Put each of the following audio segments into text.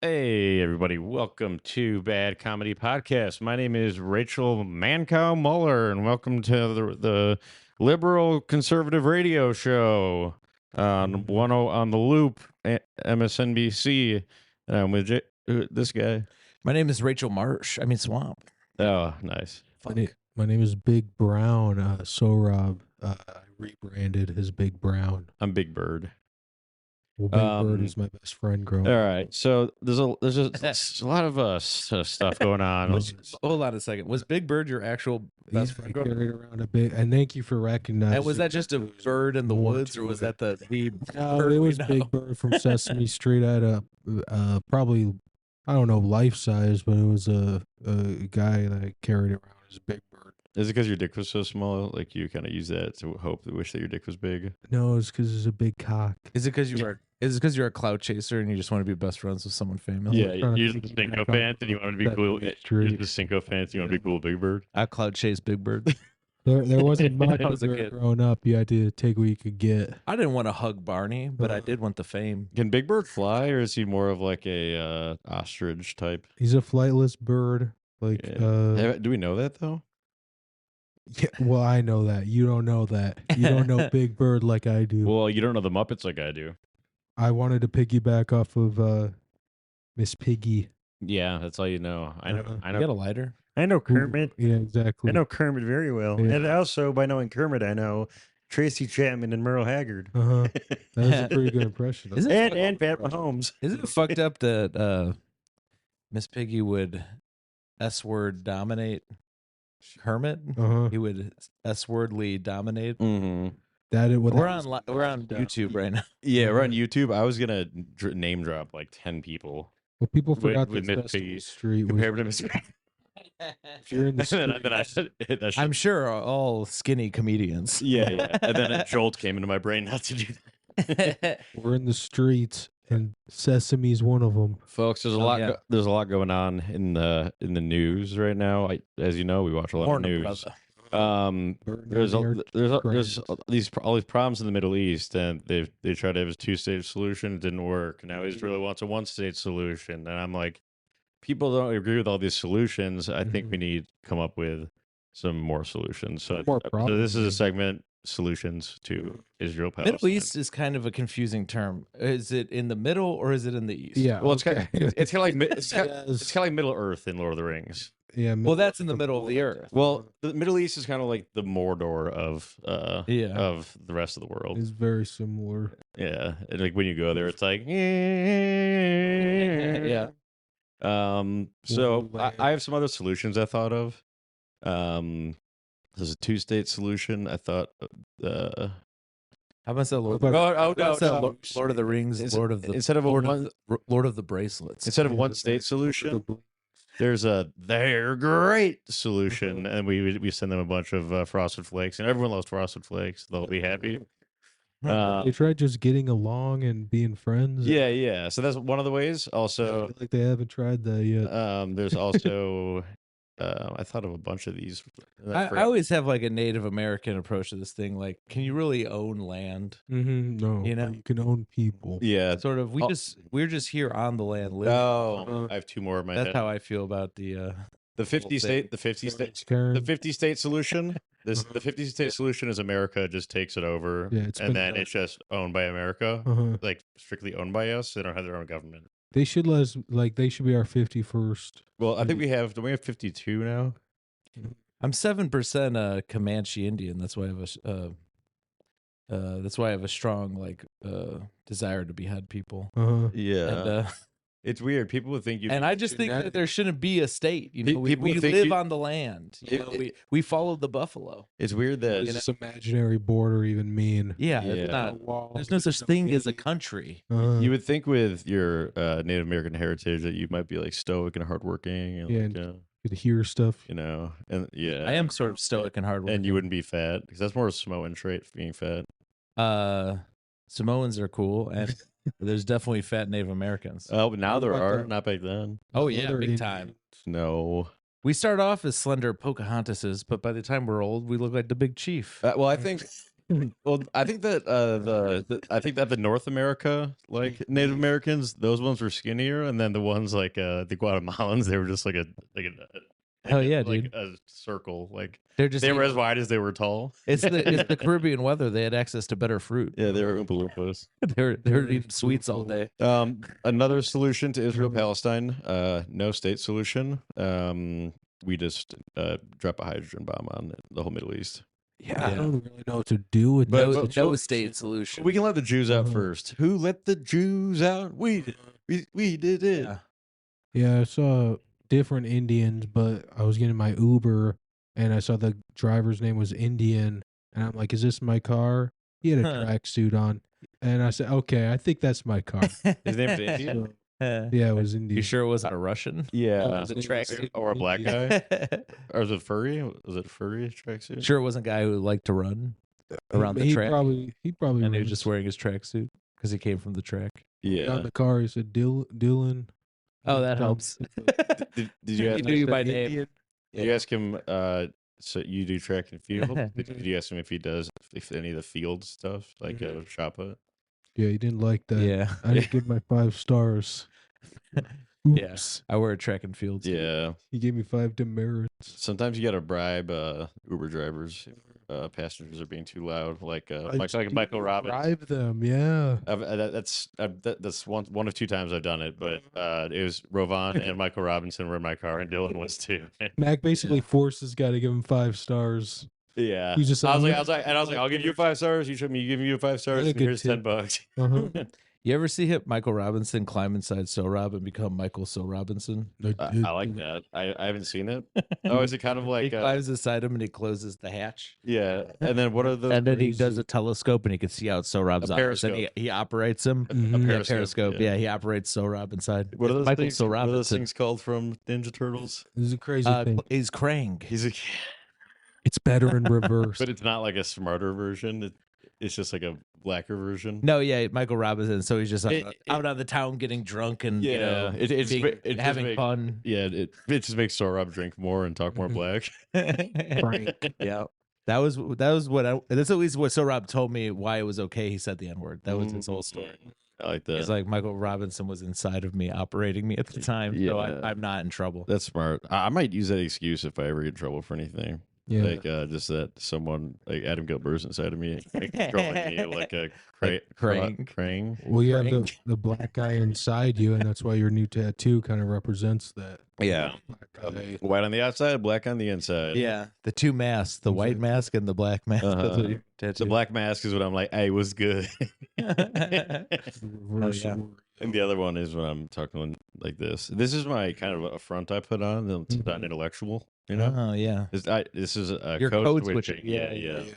Hey, everybody. Welcome to Bad Comedy Podcast. My name is Rachel Mancow Muller, and welcome to the liberal conservative radio show on on the Loop, MSNBC. With this guy. My name is Rachel Marsh. I mean Swamp. Oh, nice. My name is Big Brown. Rob rebranded his Big Brown. I'm Big Bird. Well, Big Bird is my best friend growing All up. right, so there's a lot of stuff going on. Hold on a second. Was Big Bird your actual best friend? Carried around a big, and thank you for recognizing. And was that just a bird in the woods, or was that the No, bird it we was know? Big Bird from Sesame Street. I had a probably, I don't know, life size, but it was a guy that I carried around as Big Bird. Is it because your dick was so small? Like you kind of use that to wish that your dick was big? No, it's because it's a big cock. Is it because you are? Is it because you're a clout chaser and you just want to be best friends with someone famous? Yeah, trying to you're think the of Cinco that fans and you want to be cool. Sesame You're Street. the Cinco fans and you want to be cool, Big Bird. I clout chase Big Bird. There wasn't much I was a when we were kid. growing up. You had to take what you could get. I didn't want to hug Barney, but I did want the fame. Can Big Bird fly, or is he more of like a ostrich type? He's a flightless bird. Like, Yeah. Do we know that though? yeah, well, I know that. You don't know that. You don't know Big Bird like I do. Well, you don't know the Muppets like I do. I wanted to piggyback off of Miss Piggy. Yeah, that's all you know. I know. Uh-huh. I You know. got a lighter? I know Kermit. Yeah, exactly. I know Kermit very well. Yeah. And also, by knowing Kermit, I know Tracy Chapman and Merle Haggard. Uh-huh. That was a pretty good impression. Is it- and Pat Mahomes. Isn't it fucked up that Miss Piggy would S-word dominate Kermit? Uh-huh. He would S-wordly dominate. Mm-hmm. We're on YouTube right now. Yeah, we're on YouTube. I was gonna name drop like 10 people Well, people forgot with that Miss Piggy Sesame Street was, compared to Miss Piggy. if you're in the And then I streets, said, that shit- I'm sure all skinny comedians. yeah. And then a jolt came into my brain not to do that. we're in the streets, and Sesame's one of them. Folks, there's a Oh, lot. yeah. There's a lot going on in the news right now. As you know, we watch a lot Warner of news. brother. There's all these Ukraine. problems in the Middle East, and they tried to have a two-state solution. It didn't work. Now Israel wants a one-state solution, and I'm like, people don't agree with all these solutions. I think we need to come up with some more solutions. So, More so this is a problems. segment: solutions to Israel Palestine. Middle East is kind of a confusing term. Is it in the middle or is it in the east? Yeah. Well, it's kind okay. of, it's kind of like it's kind of Yes. like Middle Earth in Lord of the Rings. Yeah. Well, that's in the middle of the earth. Well, the Middle East is kind of like the Mordor of Yeah. of the rest of the world. It's very similar. Yeah, and like when you go there, it's like Yeah. So Land. I have some other solutions I thought of. There's a two-state solution. I thought. How about that Lord? But- Oh, How about that no. Lord of the Rings, It's- Lord of the instead of a Lord, one, Lord of the bracelets. instead of one state solution, there's a they're great solution, and we send them a bunch of frosted flakes, and everyone loves frosted flakes. They'll be happy. They tried just getting along and being friends. Yeah. So that's one of the ways. I Also, feel like they haven't tried that yet. there's also I thought of a bunch of these. I always have like a Native American approach to this thing. Like, can you really own land? No, you know? but you can own people. yeah. Sort of. We're just here on the land living. Oh, I have two more in my That's head. how I feel about the. The 50 state, the 50 state, the 50 state solution. The 50 state solution is America just takes it over, Yeah, it's and been then done. it's just owned by America, Uh-huh. like strictly owned by us. They don't have their own government. They should let us, like, they should be our 51st. Well, I think we have. Do we have 52 now? I'm 7% Comanche Indian. That's why I have a strong like desire to behead people. Uh-huh. Yeah, And, it's weird. People would think you. and I just think that there shouldn't be a state. You know, we People think live you- on the land. You know, we follow the buffalo. It's weird What that does this imaginary border even mean? Yeah, Yeah. it's not. Wall. There's no such thing as a country. Uh-huh. you would think with your Native American heritage that you might be like stoic and hardworking, and Yeah, like, You could hear stuff. you know, and yeah, I am sort of stoic and hardworking. and you wouldn't be fat because that's more a Samoan trait, being fat. Samoans are cool, and there's definitely fat Native Americans. Oh, but now What there about are, the- not back then. Oh yeah, Other big time. Indians. No. We start off as slender Pocahontases, but by the time we're old, we look like the big chief. Well, I think Well, I think that I think that the North America like Native Americans, those ones were skinnier, and then the ones like the Guatemalans, they were just like Hell yeah, like dude. a circle, like They're just they were as eating- wide as they were tall. it's the Caribbean weather. They had access to better fruit. Yeah, they were Oompa Loompas. They're eating sweets all day. Another solution to Israel Palestine, no state solution. We just drop a hydrogen bomb on the whole Middle East. Yeah, I don't really know what to do with But- that. No state solution. We can let the Jews out Uh-huh. first. Who let the Jews out? We did. We did it. Yeah. Yeah, I saw different Indians, but I was getting my Uber and I saw the driver's name was Indian, and I'm like, "Is this my car?" He had a Huh. tracksuit on, and I said, "Okay, I think that's my car." His name's Indian. So, yeah, it was Indian. You sure it wasn't a Russian? Yeah, Was it tracksuit? or a black guy, or was it furry? Was it furry tracksuit? Sure, it wasn't a guy who liked to run around the he track, Probably he probably and he was runs. just wearing his tracksuit because he came from the track. Yeah. on the car. He said, Dylan. Oh, that Tom- helps. Did you ask? He knew you by Indian. name. Did you ask him? So you do track and field? Did you ask him if he does if any of the field stuff like shot put? Yeah, he didn't like that. Yeah, I didn't give my 5 stars. yeah. Oops. I wear a track and field. suit. Yeah. He gave me 5 demerits. Sometimes you got to bribe Uber drivers if passengers are being too loud, like Michael Robbins. Drive them, yeah. That's one of 2 times I've done it, but it was Rovan and Michael Robinson were in my car, and Dylan was too. Mac basically forced this guy to give him 5 stars. Yeah, He's just I was like, like, I'll give you 5 stars. You show me, you give me 5 stars. What a And good here's tip. $10. Uh-huh. You ever see Michael Robinson climb inside So Rob and become Michael So Robinson? I like that. I haven't seen it. Oh, is it kind of He like climbs inside him and he closes the hatch. yeah? And then what are the And then he does a telescope and he can see out So Rob's A eyes. And periscope. he operates him. Mhm. Yeah, periscope. Yeah, he operates So Rob inside. what are those Michael things? So What are those Robinson. things called from Ninja Turtles? This is a crazy thing. He's Krang. He's a It's better in reverse. but it's not like a smarter version. It's just like a blacker version. No, yeah, Michael Robinson. So he's just It- out on the town getting drunk and Yeah, you know, it's being- it just having make- fun. Yeah, it just makes Sorab drink more and talk more black. Yeah. That was that's at least what So Rob told me why it was okay. He said the N word. That was his whole story. I like that. It's like Michael Robinson was inside of me, operating me at the time, so Yeah. I'm not in trouble. That's smart. I might use that excuse if I ever get in trouble for anything. yeah. Like just that someone like Adam Gilbert's inside of me, like, controlling me like a Krang. Krang. Well, you have Frank. the black guy inside you, and that's why your new tattoo kind of represents that. Yeah, Black guy. white on the outside, black on the inside. Yeah, the 2 masks, the white mask and the black mask. That's Uh-huh. what you The tattoo. black mask is what I'm like. Hey, what's good? Reverse yeah. word. And the other one is when I'm talking like this. This is my kind of a front I put on. It's not intellectual, you know. Oh yeah, This is a You're code, code switching. switching. Yeah, Yeah, yeah.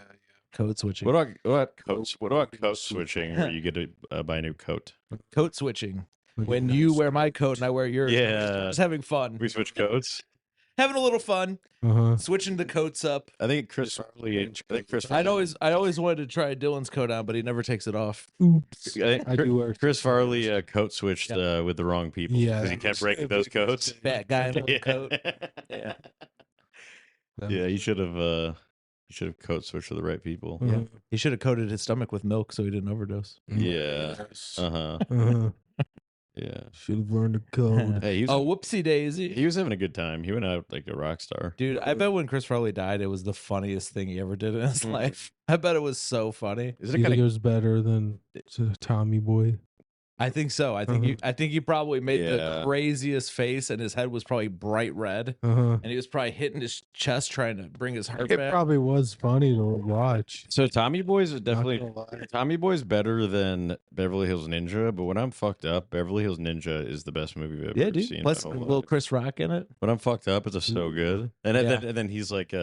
code switching. What about code switching where you get to buy a new coat? Coat switching. Like, When you wear my coat and I wear yours, Yeah. just having fun, We switch coats. having a little fun, Uh-huh. switching the coats up. I think Chris Farley. I always wanted to try Dylan's coat on, but he never takes it off. Oops. I think I do wear Chris Farley code switched with the wrong people Yeah, because he that kept was- breaking those coats. Fat guy in a Yeah. coat. Yeah. Yeah, he should have code switched to the right people. Uh-huh. He should have coated his stomach with milk so he didn't overdose. Yeah. Yes. Uh-huh. Uh-huh. Yeah. Should have learned the code. Hey, Oh, whoopsie daisy. he was having a good time. He went out like a rock star. Dude, I bet when Chris Farley died, it was the funniest thing he ever did in his Mhm. life. I bet it was so funny. Is Do it you kind think it of was better than Tommy Boy? I think so. I think he probably made Yeah. the craziest face, and his head was probably bright red, Uh-huh. and he was probably hitting his chest trying to bring his heart It back. probably was funny to watch. so? Tommy Boy's Not definitely gonna lie. Tommy Boy's better than Beverly Hills Ninja, but when I'm fucked up, Beverly Hills Ninja is the best movie I've Yeah, ever dude. seen. Plus a in my little life. Chris Rock in it. When I'm fucked up, it's just so good. And, Yeah. then he's like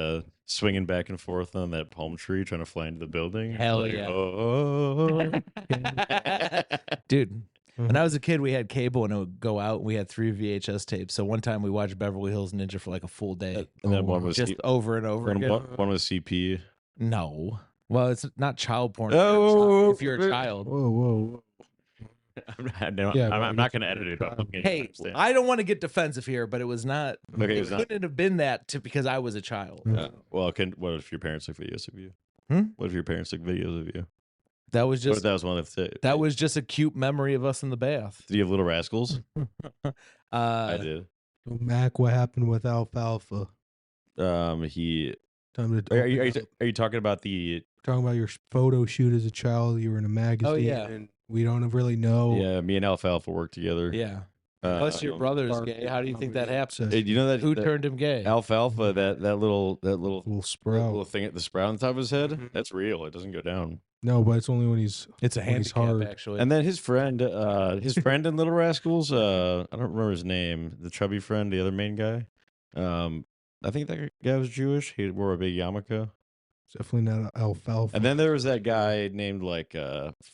swinging back and forth on that palm tree trying to fly into the building. It's Hell like, yeah. Oh. Dude, when I was a kid, we had cable and it would go out. We had 3 VHS tapes. So one time we watched Beverly Hills Ninja for like a full day, And then one was just over and over again. one was CP. No. Well, it's not child porn Oh, if you're a child. Whoa, whoa, I'm Yeah, not going to edit it. Up. Hey, I don't want to get defensive here, but it was not. Okay, It it's not. couldn't have been that because I was a child. whoa. Well, what if your parents took videos of you? What if your parents took videos of you? That was What if just that was one of the that was just a cute memory of us in the bath. Did you have Little Rascals? I did. So, Mac, what happened with Alfalfa? He Time to are you, open up. are you talking about the Talking about your photo shoot as a child. You were in a magazine. yeah. And we don't really know. yeah? Me and Alfalfa worked together. Yeah. Plus your brother's Dark gay. How do you think that comedy happened? Hey, do you know that Who that turned him gay? Alfalfa that little Little sprout. little thing at the sprout on top of his head? Mhm. That's real. It doesn't go down. No, but it's only when he's It's a when he's handicap, hard. actually. And then his friend in Little Rascals, I don't remember his name, the chubby friend, the other main guy. I think that guy was Jewish. He wore a big yarmulke. definitely not Alfalfa. And then there was that guy named like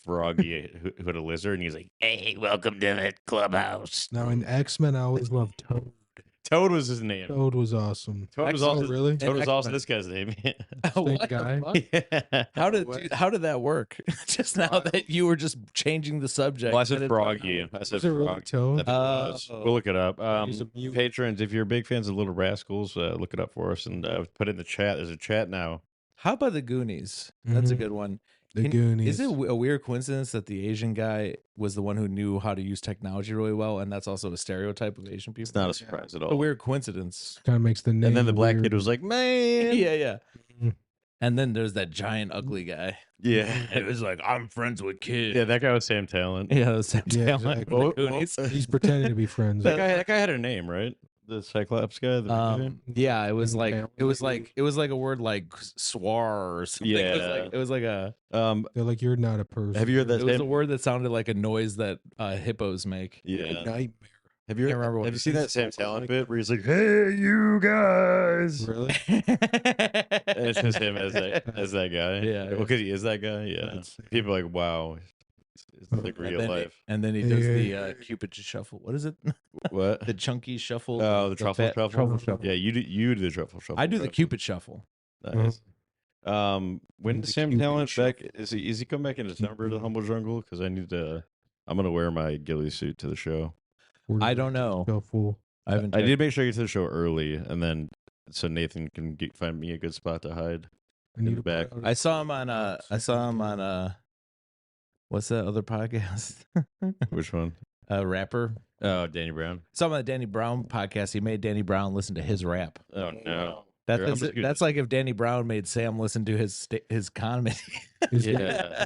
Froggy who had a lizard, and he's like, "Hey, welcome to the clubhouse." Now in X-Men, I always loved Toad. Toad was his name. Toad was awesome. Toad was Oh, also really? Toad was also X-Men. this guy's name. What the guy? fuck? Yeah. How did that work? Just now that you were just changing the subject. Well, I said and it- Froggy. I said Was it really Frog. I Toad? think it was. We'll look it up. He's a mutant. Patrons, if you're big fans of Little Rascals, look it up for us and put it in the chat. There's a chat now. How about the Goonies? That's a Mhm. good one. The Goonies. Is it a weird coincidence that the Asian guy was the one who knew how to use technology really well, and that's also a stereotype of Asian people? It's not a surprise at a all. weird coincidence. Kind of makes the name. And then the black weird. kid was like, "Man, Yeah. Mhm. And then there's that giant ugly guy. yeah, It was like, I'm friends with kids. yeah." That guy was Sam Talent. Yeah, the same Yeah, talent. exactly. with the Goonies. He's pretending to be friends. That guy had a name, right? The Cyclops guy. Yeah, it was like Talent. it was like a word like swar or something. Yeah. It was like a They're like, you're not a person. Have you heard that? it was a Sam, word that sounded like a noise that hippos make. yeah. Nightmare. Have you Can't remember what have it you seen is. that Sam Talent bit where he's like, "Hey, you guys," Really? and it's just him as that guy. Yeah. well, because he is that guy. Yeah, That's- people are like, "Wow, it's like And real then life." and then he does the Cupid shuffle. What is it? What? The chunky shuffle. Oh, the truffle fat shuffle. truffle shuffle. Yeah, you do the truffle shuffle. I do the right? Cupid shuffle. Nice. When The does Sam Cupid Talent back? shuffle. Is he come back in December to the Humble Jungle? Because I need to. I'm gonna wear my ghillie suit to the show. I don't know. Shuffle. I haven't. I checked. did make sure I get to the show early, and then so Nathan can find me a good spot to hide. I need the to back. put out I saw him on what's that other podcast? Which one? Rapper. Oh, Danny Brown. Saw him on the Danny Brown podcast. He made Danny Brown listen to his rap. Oh no. That's Here, I'm just gonna- that's like if Danny Brown made Sam listen to his comedy. Is he- Yeah.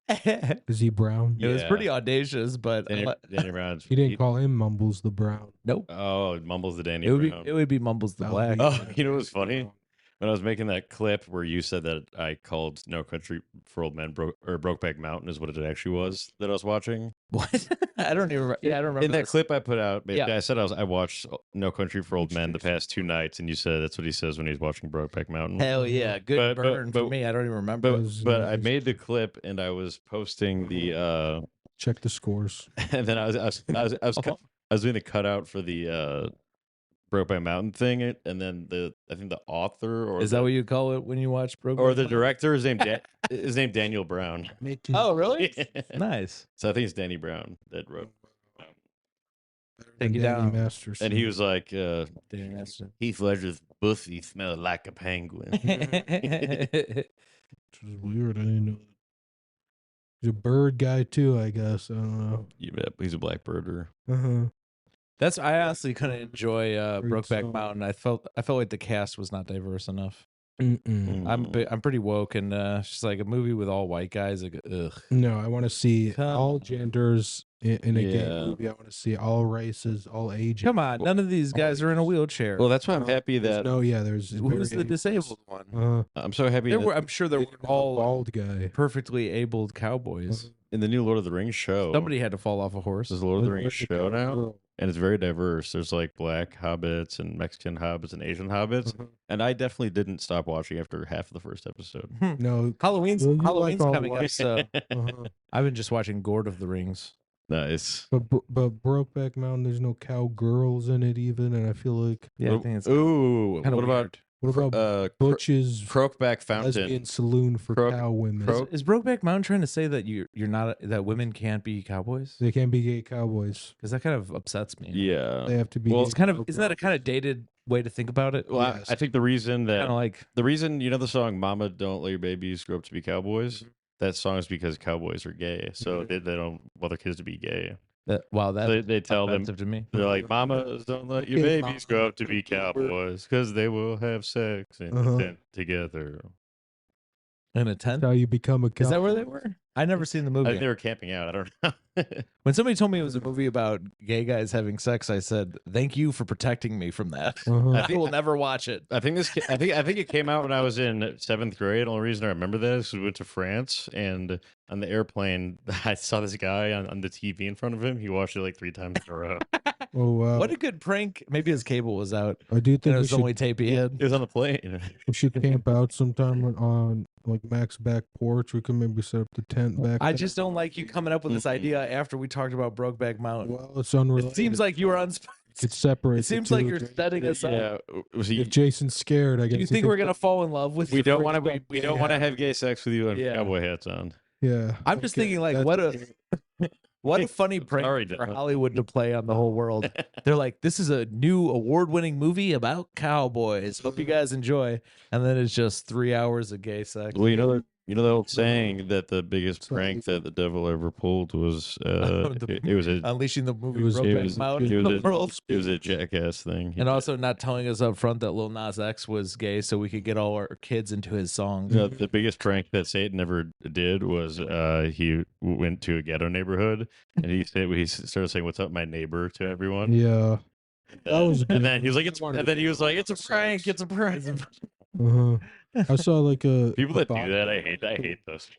it Is he brown? was Yeah. pretty audacious, but Danny Brown's. He didn't call him Mumbles the Brown. nope. Oh, Mumbles the Danny It would be Brown. it would be Mumbles the That would Black. be- Oh, you know what's funny? When I was making that clip where you said that I called No Country for Old Men Brokeback Mountain is what it actually was that I was watching. What? I don't even. Yeah, I don't remember. In that clip I put out, basically, Yeah. I said I watched No Country for Old Men the past 2 nights, and you said that's what he says when he's watching Brokeback Mountain. Hell yeah, good But- burn for but- me. I don't even remember. But I made the clip and I was posting the Check the scores. and then I was doing the cutout for the Brokeback Mountain thing, and then I think the author or Is that what you call it when you watch Brokeback? or the Mountain? director is named Daniel Brown. Oh, really? Nice. So I think it's Danny Brown that wrote. Take you down. Masterson. And he was like, Damn, that's Heath Ledger's pussy smelled like a penguin. Which is weird. I didn't know that. He's a bird guy too, I guess. I don't know. You bet. He's a blackbirder. Uh-huh. That's. I honestly couldn't enjoy Great Brokeback song. Mountain. I felt like the cast was not diverse enough. Mm-mm. I'm pretty woke, and it's just like a movie with all white guys. Like, ugh. No, I want to see Come all on. genders in a Yeah. gay movie. I want to see all races, all ages. Come on, none of these guys are in a wheelchair. Well, that's why I'm happy There's that there's Who's the very- disabled one? I'm so happy There that were, I'm sure there were all bald guy. perfectly abled cowboys. in the new Lord of the Rings show. Somebody had to fall off a horse. There's a Lord of the Rings Where's the show now, girl? and it's very diverse. There's like black hobbits and Mexican hobbits and Asian hobbits, Mhm. and I definitely didn't stop watching after half of the first episode. No, Halloween's Well, you Halloween's like all coming up, white. so uh-huh. I've been just watching Lord of the Rings. Nice. but Brokeback Mountain, there's no cowgirls in it even, and I feel like Yeah, I think it's Ooh, kind what of about what about Butch's Croakback Fountain? lesbian saloon for Croak- cow women? Croak- Is Brokeback Mountain trying to say that you're not that women can't be cowboys? They can't be gay cowboys. Because that kind of upsets me. Yeah. They have to be. Well, gay It's kind of cowgirls. isn't that a kind of dated way to think about it. Well, Yes. I think the reason that Kind of like the reason the song "Mama Don't Let Your Babies Grow Up to Be Cowboys." That song is because cowboys are gay, so they don't want their kids to be gay. that. Wow, So that's they tell them, offensive to me. they're like, "Mamas, don't let your Okay, babies Mama. grow up to be cowboys, because they will have sex in Uh-huh. the tent together." In a tent. That's how you become a cowboy. Is that where they were? I never seen the I movie. think they were camping out. I don't know. When somebody told me it was a movie about gay guys having sex, I said, "Thank you for protecting me from that. Uh-huh. I will never watch it." I think I think it came out when I was in 7th grade. The only reason I remember that is we went to France, and on the airplane, I saw this guy on the TV in front of him. He watched it like 3 times in a row. Oh wow. What a good prank! Maybe his cable was out. I do And think it we was the should, only tape he had. It was on the plane. we should camp out sometime on like Mac's back porch. We can maybe set up the tent back. I there. just don't like you coming up with this idea after we talked about Brokeback Mountain. Well, it's unrelated. It seems like you were Could separate. It seems like you're setting us up. Yeah, was If he? Jason's scared, I guess. Do you think we're gonna fall in love with? We your don't friends want to. about We gay don't want to habits? have gay sex with you and Yeah. cowboy hats on. Yeah. I'm just Okay, thinking like, that's- what a funny prank Sorry, for Dylan. Hollywood to play on the whole world. They're like, this is a new award-winning movie about cowboys. Hope you guys enjoy. And then it's just 3 hours of gay sex. Well, you know the old saying that the biggest prank that the devil ever pulled was it was a Unleashing the movie It was- Brokeback Mountain it in was the a- world. it was a jackass thing. And also not telling us up front that Lil Nas X was gay so we could get all our kids into his songs. No, the biggest prank that Satan ever did was he went to a ghetto neighborhood and he started saying "What's up, my neighbor?" to everyone. Yeah. That was and then good. he was like, "It's," and then he was like, "It's a prank, it's a prank." Uh-huh. I saw like a People that do box- that, I hate those.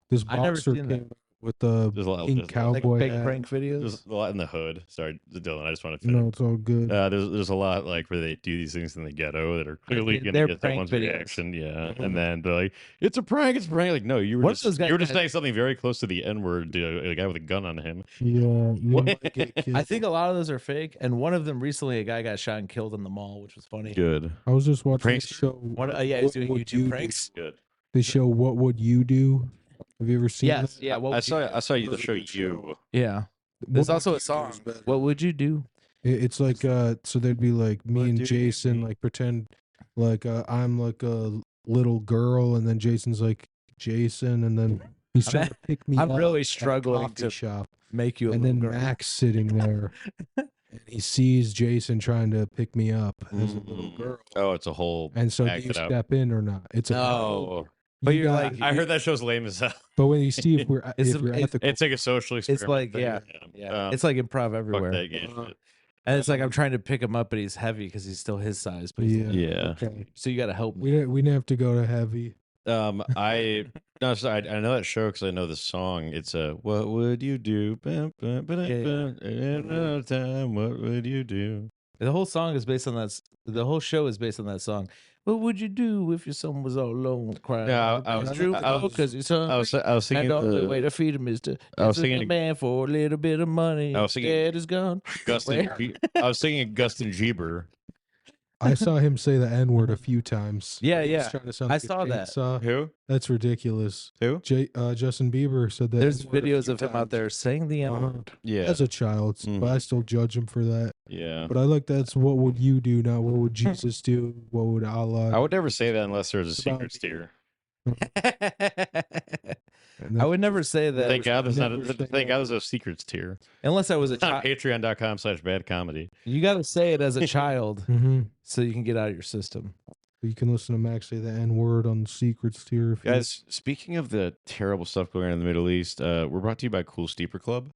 This I've never boxer seen that. came with the There's a lot. pink There's a lot, Like cowboy fake hat. prank videos. there's a lot in the hood. Sorry, Dylan. I just want to finish. No, it's all good. There's a lot like where they do these things in the ghetto that are clearly They're going to get prank someone's videos. reaction. Yeah, and then they're like, "It's a prank, it's a prank." Like, no, you were One of just those guys you were just had- saying something very close to the N word to a guy with a gun on him. Yeah. You might get killed. I think a lot of those are fake. And one of them recently, a guy got shot and killed in the mall, which was funny. Good, I was just watching Prank- this show. One, yeah, he's doing What Would You YouTube Do? pranks. good. They show What Would You Do? Have you ever seen Yes, that? yeah. What I would you- saw you the show you. Yeah. What There's Would also You a Do song. is better. What would you do? It's like so there'd be like me What and do you Jason mean? like pretend like I'm like a little girl and then Jason's like Jason and then he's I'm trying a- to pick me I'm up really at a struggling coffee to shop Make you a and little then girl. Max sitting there and he sees Jason trying to pick me up as a little Mm. girl Oh, it's a whole. and so do act you it out. step in or not? It's a No, But you you're got- like- I heard that show's lame as hell. but when you see if we're It's if a- you're it's- ethical It's like a social experiment. like, thing. Yeah. It's like improv fuck everywhere. that game. And it's like I'm trying to pick him up, but he's heavy because he's still his size. But he's Yeah. Yeah. Okay. So you got to help me. We didn't have to go to heavy. I no, sorry, I know that show because I know the song. It's a "What would you do?" In no time, what would you do? The whole song is based on that. The whole show is based on that song. What would you do if your son was all alone crying? Yeah, I was- true I was- because your son. I was thinking and the only way the to feed him is to I was ask the thinking- man for a little bit of money. I was thinking- Dad is gone. Gustin. I was thinking Gustin Jeeber. I saw him say the N word a few times. Yeah, He was yeah. trying to sound I like a saw that. chainsaw. Who? That's ridiculous. Who? Justin Bieber said that. There's N-word a videos few of him out times. there saying the N Uh-huh. word. Yeah. As a child, but I still judge him for that. Yeah. But I like that's what would you do, not what would Jesus do? What would Allah? I would never say that unless there was a About- secret tier. And I would never say that Thank God there's not. never say Thank that. God there's no secrets tier. unless I was a It's on child. Patreon.com/badcomedy. You got to say it as a child Mhm. so you can get out of your system. You can listen to Max say the N word on the secrets tier. If you- Guys, speaking of the terrible stuff going on in the Middle East, we're brought to you by Cool Steeper Club.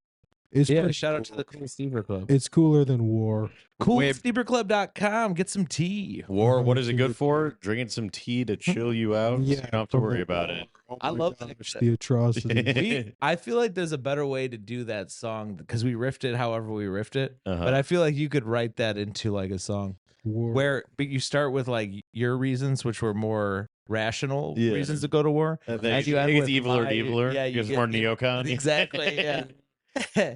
it's Yeah, pretty shout out to cool. the Cool Steeper Club. It's cooler than war. CoolSteeperClub.com. Get some tea. War, what Mhm. is it good for? Drinking some tea to chill you out. So you don't have to from worry the about war. it. Oh I my love that gosh, shit. the atrocity. I feel like there's a better way to do that song because we riffed it however we riffed it. Uh-huh. But I feel like you could write that into like a song war. where but you start with like your reasons, which were more rational Yeah. reasons to go to war. And then And you it end gets with eviler and my- eviler. yeah, It you gets get- more neocon. Exactly. Yeah.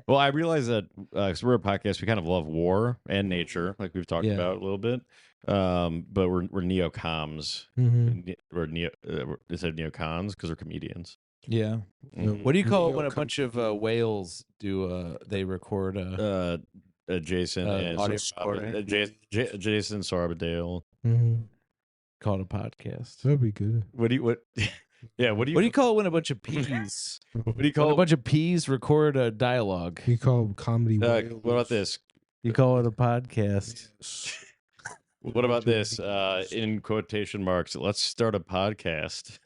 Well, I realize that because we're a podcast, we kind of love war and nature, like we've talked Yeah. about a little bit. But we're neocoms. Mhm. We're instead of neocons because we're comedians. Yeah. Mhm. What do you call it when a Neocon. bunch of whales do? They record. Jason and audio Jason Sarbadale. Mm-hmm. Call it a podcast. That'd be good. What do you Yeah, what do What do you call it when a bunch of peas? what do you When a call bunch of peas record a dialogue. We call it comedy. what whales. about this? You call it a podcast. Yes. What about this? In quotation marks, let's start a podcast.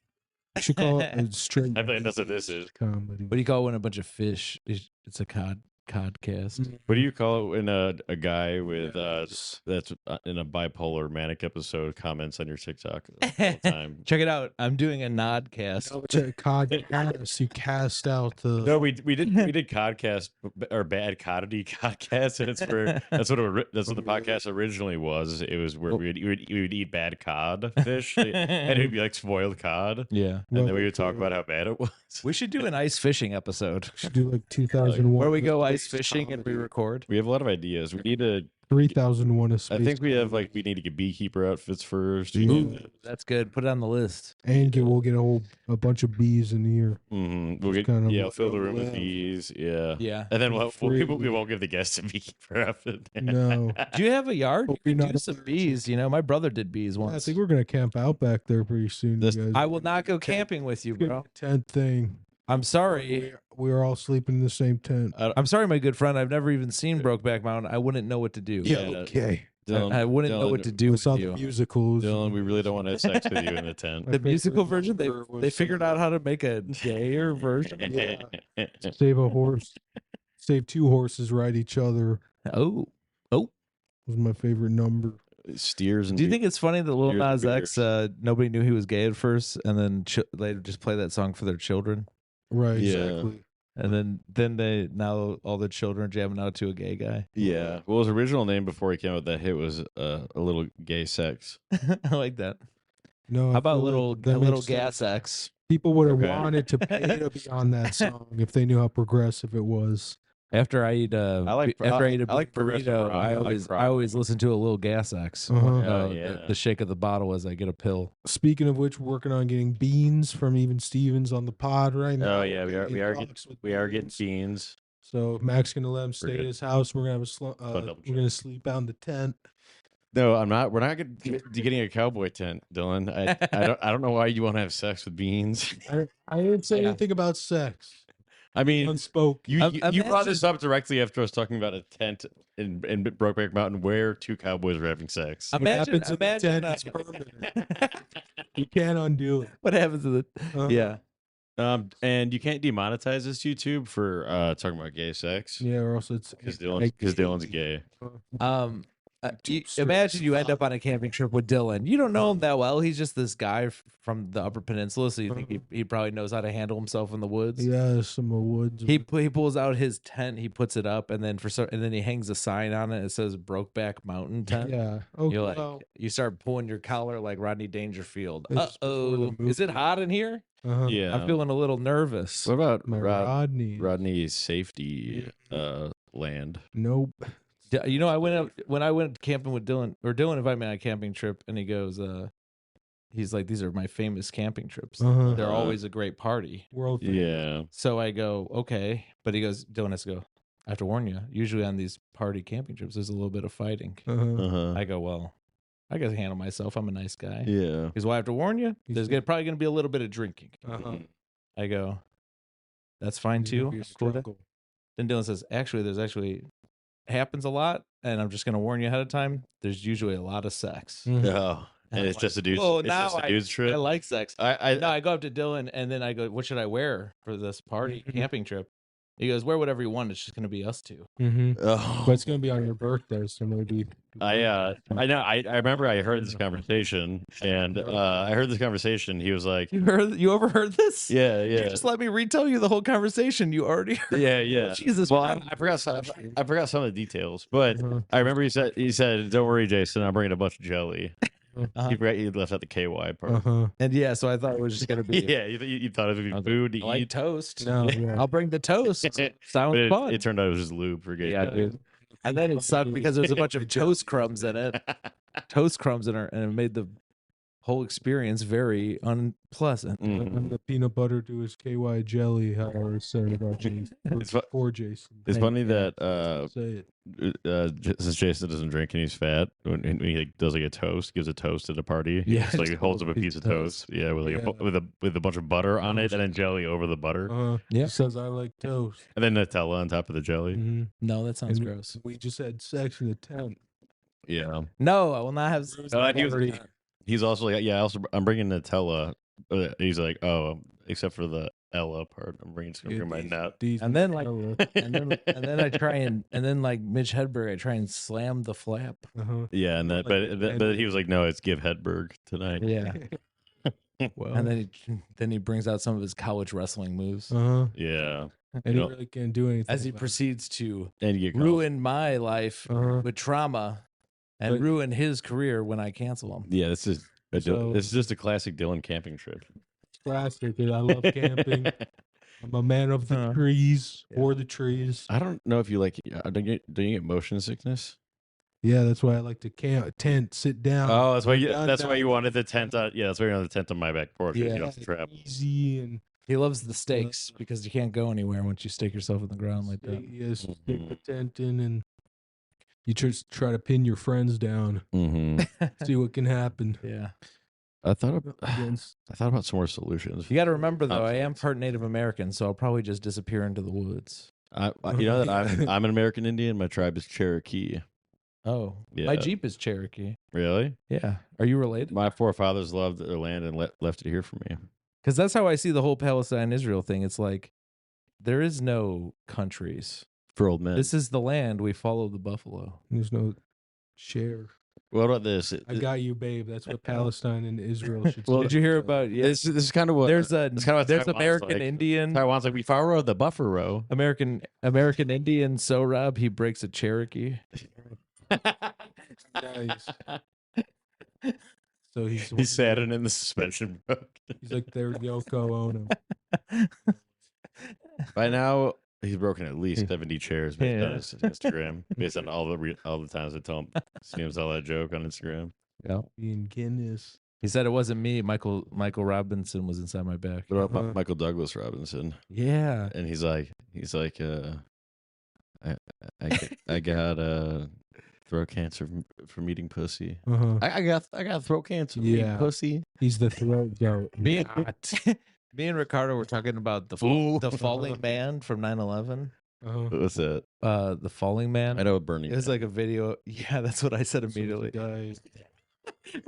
We should call it a straight. I think that's what this is. comedy. What do you call it when a bunch of fish? It's a codcast. What do you call it when a guy with that's in a bipolar manic episode comments on your TikTok all the time? Check it out. I'm doing a nodcast. No, it's a codcast. You cast out the. No, we did codcast or bad coddity codcast, and that's what the podcast originally was. It was where we would eat bad cod fish, and it'd be like spoiled cod, Yeah. and then we would talk about how bad it was. We should do an ice fishing episode Should do like 2001. where we go ice fishing and we record. We have a lot of ideas. We need to. 3001. I think we need to get beekeeper outfits first. Ooh. That's good. Put it on the list. And we'll get a bunch of bees in here. Mm-hmm. We'll get kind of fill the room with bees. Yeah. Yeah. And then Free. we won't give the guests a beekeeper outfit. No. Do you have a yard? Hope You you're could not do some allergic. bees. You know, my brother did bees I once. think we're gonna camp out back there pretty soon. This- You guys. I will not go camping with you, bro. Tent thing. I'm sorry. We're all sleeping in the same tent. I'm sorry, my good friend. I've never even seen Brokeback Mountain. I wouldn't know what to do. Yeah. Okay. Dylan, I wouldn't know what to do We with saw the you. musicals. Dylan, we really don't want to have sex with you in the tent. My The musical favorite version, number they was, figured out how to make a gayer version. Save a horse. Save two horses ride each other Oh, was my favorite number. Steers and do you think it's funny that Lil Here's Nas the X, nobody knew he was gay at first, and then later just play that song for their children, Right. Yeah. Exactly. and then they now all the children are jamming out to a gay guy. Yeah. Well, his original name before he came out with that hit was a little gay sex. I like that. No. I How about feel little like that a little makes sense. gas X? People would have Okay. wanted to pay to be on that song if they knew how progressive it was. After I eat I like- after I eat a I like progressive burrito, rock. I I like always rock. I always listen to a little gas X. Uh-huh. Oh, yeah. The shake of the bottle as I get a pill. Speaking of which, we're working on getting beans from Even Stevens on the pod right now. Oh yeah, we are Talks with getting beans. beans. So Mac's gonna let him stay good. at his house. We're gonna have double we're gonna sleep out in the tent. No, I'm not. We're not getting a cowboy tent, Dylan. I don't know why you want to have sex with beans. I didn't say Yeah. anything about sex. I mean, Unspoken. you brought this Imagine- up directly after us talking about a tent in Brokeback Mountain where two cowboys were having sex. What Imagine, happens in the imagine tent is permanent. You can't undo it. what happens to the Uh, yeah. And you can't demonetize this YouTube for talking about gay sex Yeah, or else it's because Dylan's gay. Imagine you end up on a camping trip with Dylan. You don't know him that well. He's just this guy from the Upper Peninsula, so you think he probably knows how to handle himself in the woods. Yeah, some woods. He pulls out his tent, he puts it up, and then and then he hangs a sign on it. It says Brokeback Mountain Tent. Yeah. Oh, You're like, well, you start pulling your collar like Rodney Dangerfield. It's before the Is it movie. hot in here? uh-huh. Yeah. I'm feeling a little nervous. What about My Rodney. Rodney's safety land? Nope. You know, when I went camping with Dylan, or Dylan invited me on a camping trip, and he goes, he's like, these are my famous camping trips. Uh-huh. They're always a great party. World. Yeah. So I go, okay, but he goes, Dylan has to go. I have to warn you. Usually on these party camping trips, there's a little bit of fighting. Uh-huh. Uh-huh. I go, well, I gotta handle myself. I'm a nice guy. Yeah. Because well, I have to warn you. You There's said- probably gonna be a little bit of drinking. Uh-huh. I go, that's fine too. Be a I'm cool with that. struggle. Then Dylan says, actually happens a lot, and I'm just gonna warn you ahead of time. There's usually a lot of sex. Mhm. Oh, and I'm it's like, just a dude's. "Whoa, It's now just a dude's I trip. like sex. I No, I go up to Dylan, and then I go, what should I wear for this party Mhm. camping trip? He goes, wear whatever you want. It's just gonna be us two. Mhm. oh. But it's gonna be on your birthday, so maybe. I know. I remember I heard this conversation, and I heard this conversation. He was like, You overheard this? "Yeah, You yeah, just let me retell you the whole conversation. You already heard. yeah, yeah." Jesus. Well, man. I forgot some of the details, but Uh-huh. I remember he said, "Don't worry, Jason, I'm bringing a bunch of jelly." Uh-huh. He forgot he left out the KY part. Uh-huh. And yeah, so I thought it was just gonna be Yeah, you thought it would I be was food to I like eat. toast. No, yeah. I'll bring the toast. But Sounds fun. it turned out it was just lube for gay Yeah, guys. dude. And then it sucked because there's a bunch of toast crumbs in it. Toast crumbs in it, and it made the whole experience very unpleasant. Mhm. And the peanut butter to his KY jelly, how I was saying about Jason. It's fu- For Jason. It's Thank funny you. that Say it. since Jason doesn't drink and he's fat, when he like, does like a toast, gives a toast at a party. He Yeah, just, like just holds a up a piece of toast. Yeah, with like Yeah. with a bunch of butter on it and then jelly over the butter, Yeah. He says I like toast. and then Nutella on top of the jelly. Mm-hmm. No, that sounds And gross. we just had sex in the tent. Yeah. No, I will not have. And he's also like, yeah. I'm bringing Nutella. He's like, oh, except for the Ella part, I'm bringing my nut. And then like, and then I try and then like Mitch Hedberg, I try and slam the flap. Uh-huh. Yeah, and that, but he was like, no, it's give Hedberg tonight. Yeah. Well, And then he brings out some of his college wrestling moves uh-huh. Yeah, And You he know- really can't do anything. as he about it. proceeds to and you get called. ruin my life Uh-huh. with trauma and But- ruin his career when I cancel him. Yeah, this is So- this is just a classic Dylan camping trip. Classic. Dude. I love camping. I'm a man of the trees, for the trees. I don't know if you like. Don't you get motion sickness? Yeah, that's why I like to camp, tent, sit down. Oh, that's why you. Done, That's why done. you wanted the tent. Yeah, that's why you wanted the tent on my back porch. Yeah, you Yeah. don't have to travel. Easy and He loves the stakes because you can't go anywhere once you stake yourself in the ground like that. yes, stick Mhm. the tent in and you just try to pin your friends down. Mm-hmm. See what can happen. Yeah. I thought Against about some more solutions. You got to remember though, I am Options. part Native American, so I'll probably just disappear into the woods. You know that I'm an American Indian. My tribe is Cherokee. Oh, Yeah. my Jeep is Cherokee. Really? Yeah. Are you related? My forefathers loved their land and left it here for me. Because that's how I see the whole Palestine Israel thing. It's like there is no countries. For old men. This is the land. We follow the buffalo. there's no share. What about this? I got you, babe. That's what Palestine and Israel should Well, say. Did you hear about? Yeah, This is kind of what there's it's kind of what there's Taiwan's American like. Indian. Taiwan's like we follow the buffer row. American Indian Sohrab, he breaks a Cherokee. Nice. So he's He sat in the suspension broke. He's like their Yoko Ono. By now, he's broken at least Yeah. 70 chairs based on Yeah. his Instagram, based on all the times I tell him, see him tell that joke on Instagram. Yeah. Being Guinness. He said it wasn't me. Michael Robinson was inside my back. What about Uh-huh. Michael Douglas Robinson? Yeah. And he's like, I got throat cancer from eating pussy. Uh-huh. I got throat cancer from eating Yeah. pussy. He's the throat goat. Me and Ricardo were talking about the falling man from 9/11. Uh-huh. What's that? The falling man. I know Bernie. It was like a video. Yeah, that's what I said immediately.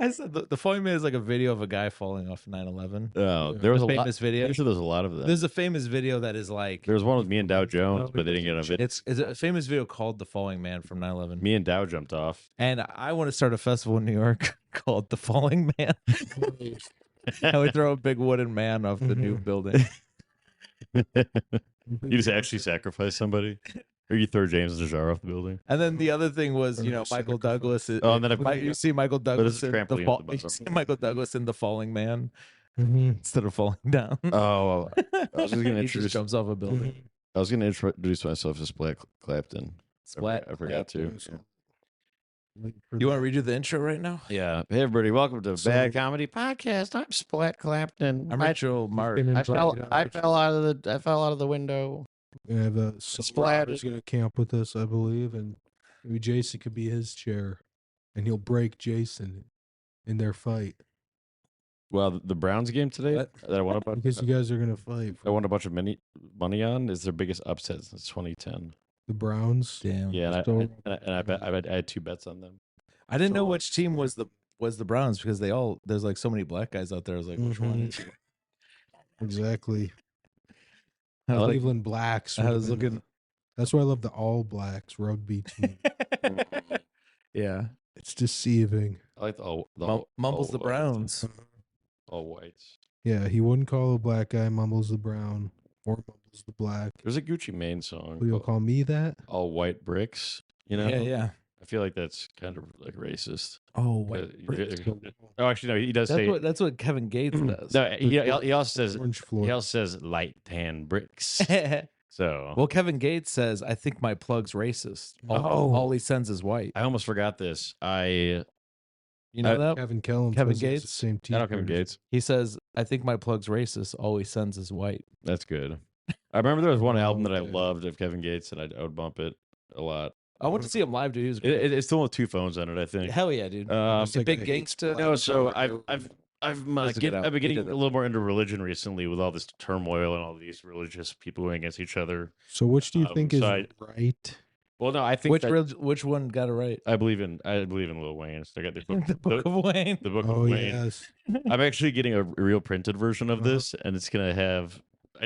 I said the falling man is like a video of a guy falling off 9/11. Oh, there was a lot. Famous video. I'm sure there's a lot of them. There's a famous video that is like There was one with me and Dow Jones, but they didn't get on video. it's a famous video called "The Falling Man" from 9/11. Me and Dow jumped off. And I want to start a festival in New York called "The Falling Man." And we throw a big wooden man off the new building. You just actually sacrifice somebody, or you throw James Najar off the building. And then the other thing was, Michael Douglas. Oh, and then You see Michael it's Douglas a in the trampoline fall, at the you bottom. see Michael Douglas in "The Falling Man" Mhm. instead of falling down. Oh, I was just gonna He introduce. just jumps off a building. I was gonna introduce myself as Splat Clapton. Splat. I forgot to. You want to redo the intro right now? Yeah. Hey everybody, welcome to So- Bad Comedy Podcast. I'm Splat Clapton. I'm Rachel Mark. been I fell invited on. I fell out of the window. We have a Splat. Splat is going to camp with us, I believe, and maybe Jason could be his chair, and he'll break Jason in their fight Well, the Browns game today What? that I won a bunch. because you guys are going to fight. I won a bunch of money on is their biggest upset since 2010. The Browns. Damn. Yeah, and So- I had 2 bets on them. I didn't know which team was the Browns because there's like so many black guys out there. I was like, which one Mhm. is it? Exactly. I was like, Cleveland Blacks. I was would've been- looking. That's why I love the All Blacks rugby team. Yeah. It's deceiving. I like the Mumbles all the whites. Browns. All whites. Yeah, he wouldn't call a black guy Mumbles the Brown or Mumbles the Black. There's a Gucci Mane song. Will you called call me that? All white bricks. You know. Yeah, yeah. I feel like that's kind of like racist. Oh, Uh, white. you- bricks. Oh, actually, no. He does say. That's what Kevin Gates does. No, he also says. Orange He Floyd. also says light tan bricks. So Well, Kevin Gates says, "I think my plug's racist. Oh. All he sends is white." I almost forgot this. I You know that? Kevin Kellum. Kevin says he has Gates? The same I know Kevin t-shirt. Gates. He says, I think my plug's racist. All he sends is white. That's good. I remember there was one album that I okay. loved of Kevin Gates, and I would bump it a lot. I went to see him live, dude. He was great. It's still with 2 phones on it, I think. Hell yeah, dude. It's like Big a- gangsta. No, so I've Just to get out. I've been He getting did a that. little more into religion recently with all this turmoil and all these religious people going against each other. So which do you think is so right? Well, no, I think Which one got it right? I believe in Lil Wayne. So I got the book, The Book of Wayne. the book Oh of Wayne. yes. I'm actually getting a real printed version of Uh-huh. this, and it's gonna have.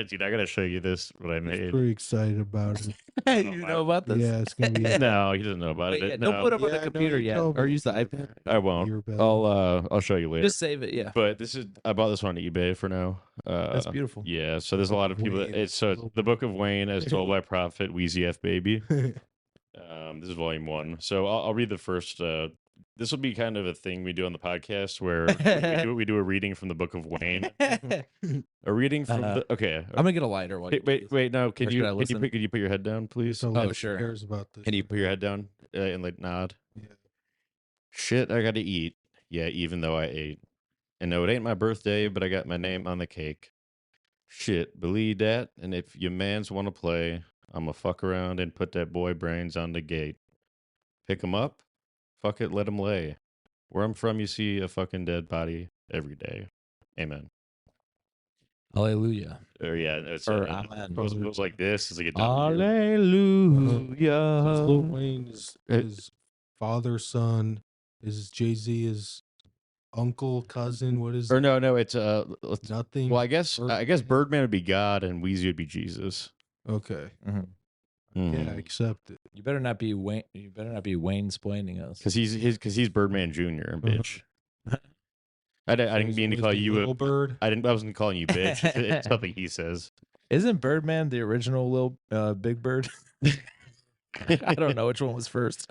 Dude, I gotta show you this. What I He's made. pretty excited about it. You know about this? Yeah, it's gonna be. No, he doesn't know about Wait, it. yeah, No, don't put them on Yeah, the I know computer you yet, told or me. use the iPad. I won't. Your bad. I'll show you later. Just save it. Yeah, But I bought this on eBay for now. that's beautiful. Yeah, so there's a lot of people. Wayne. It's the Book of Wayne, as told by Prophet Wheezy F Baby. This is volume 1. So I'll read the first. This will be kind of a thing we do on the podcast where we do a reading from the Book of Wayne. I'm A reading from the. Okay. gonna get a lighter. While you do this. Wait. No. Can Or you should I can you, listen? put, can you put your head down, please? So Oh, like, sure. Who cares about this? Can you put your head down and like nod? Yeah. Shit, I got to eat. Yeah, even though I ate. And no, it ain't my birthday, but I got my name on the cake. Shit, believe that. And if your mans want to play, I'ma fuck around and put that boy brains on the gate. Pick him up. Fuck it, let him lay. Where I'm from, you see a fucking dead body every day. Amen. Hallelujah. Or yeah, it's Or it amen. goes like this. It's like a Lil Hallelujah. Wayne is his father, son. Is Jay-Z his uncle, cousin? What is Or no, it's nothing? well, I guess Birdman would be God and Wheezy would be Jesus. Okay. Mm. Yeah, I accept it. You better not be Wayne. You better not be Wayne splaining us. Because he's Birdman Jr. Bitch. I didn't mean to What is call the you little a. bird. I wasn't calling you bitch. It's something he says. Isn't Birdman the original little Big Bird? I don't know which one was first.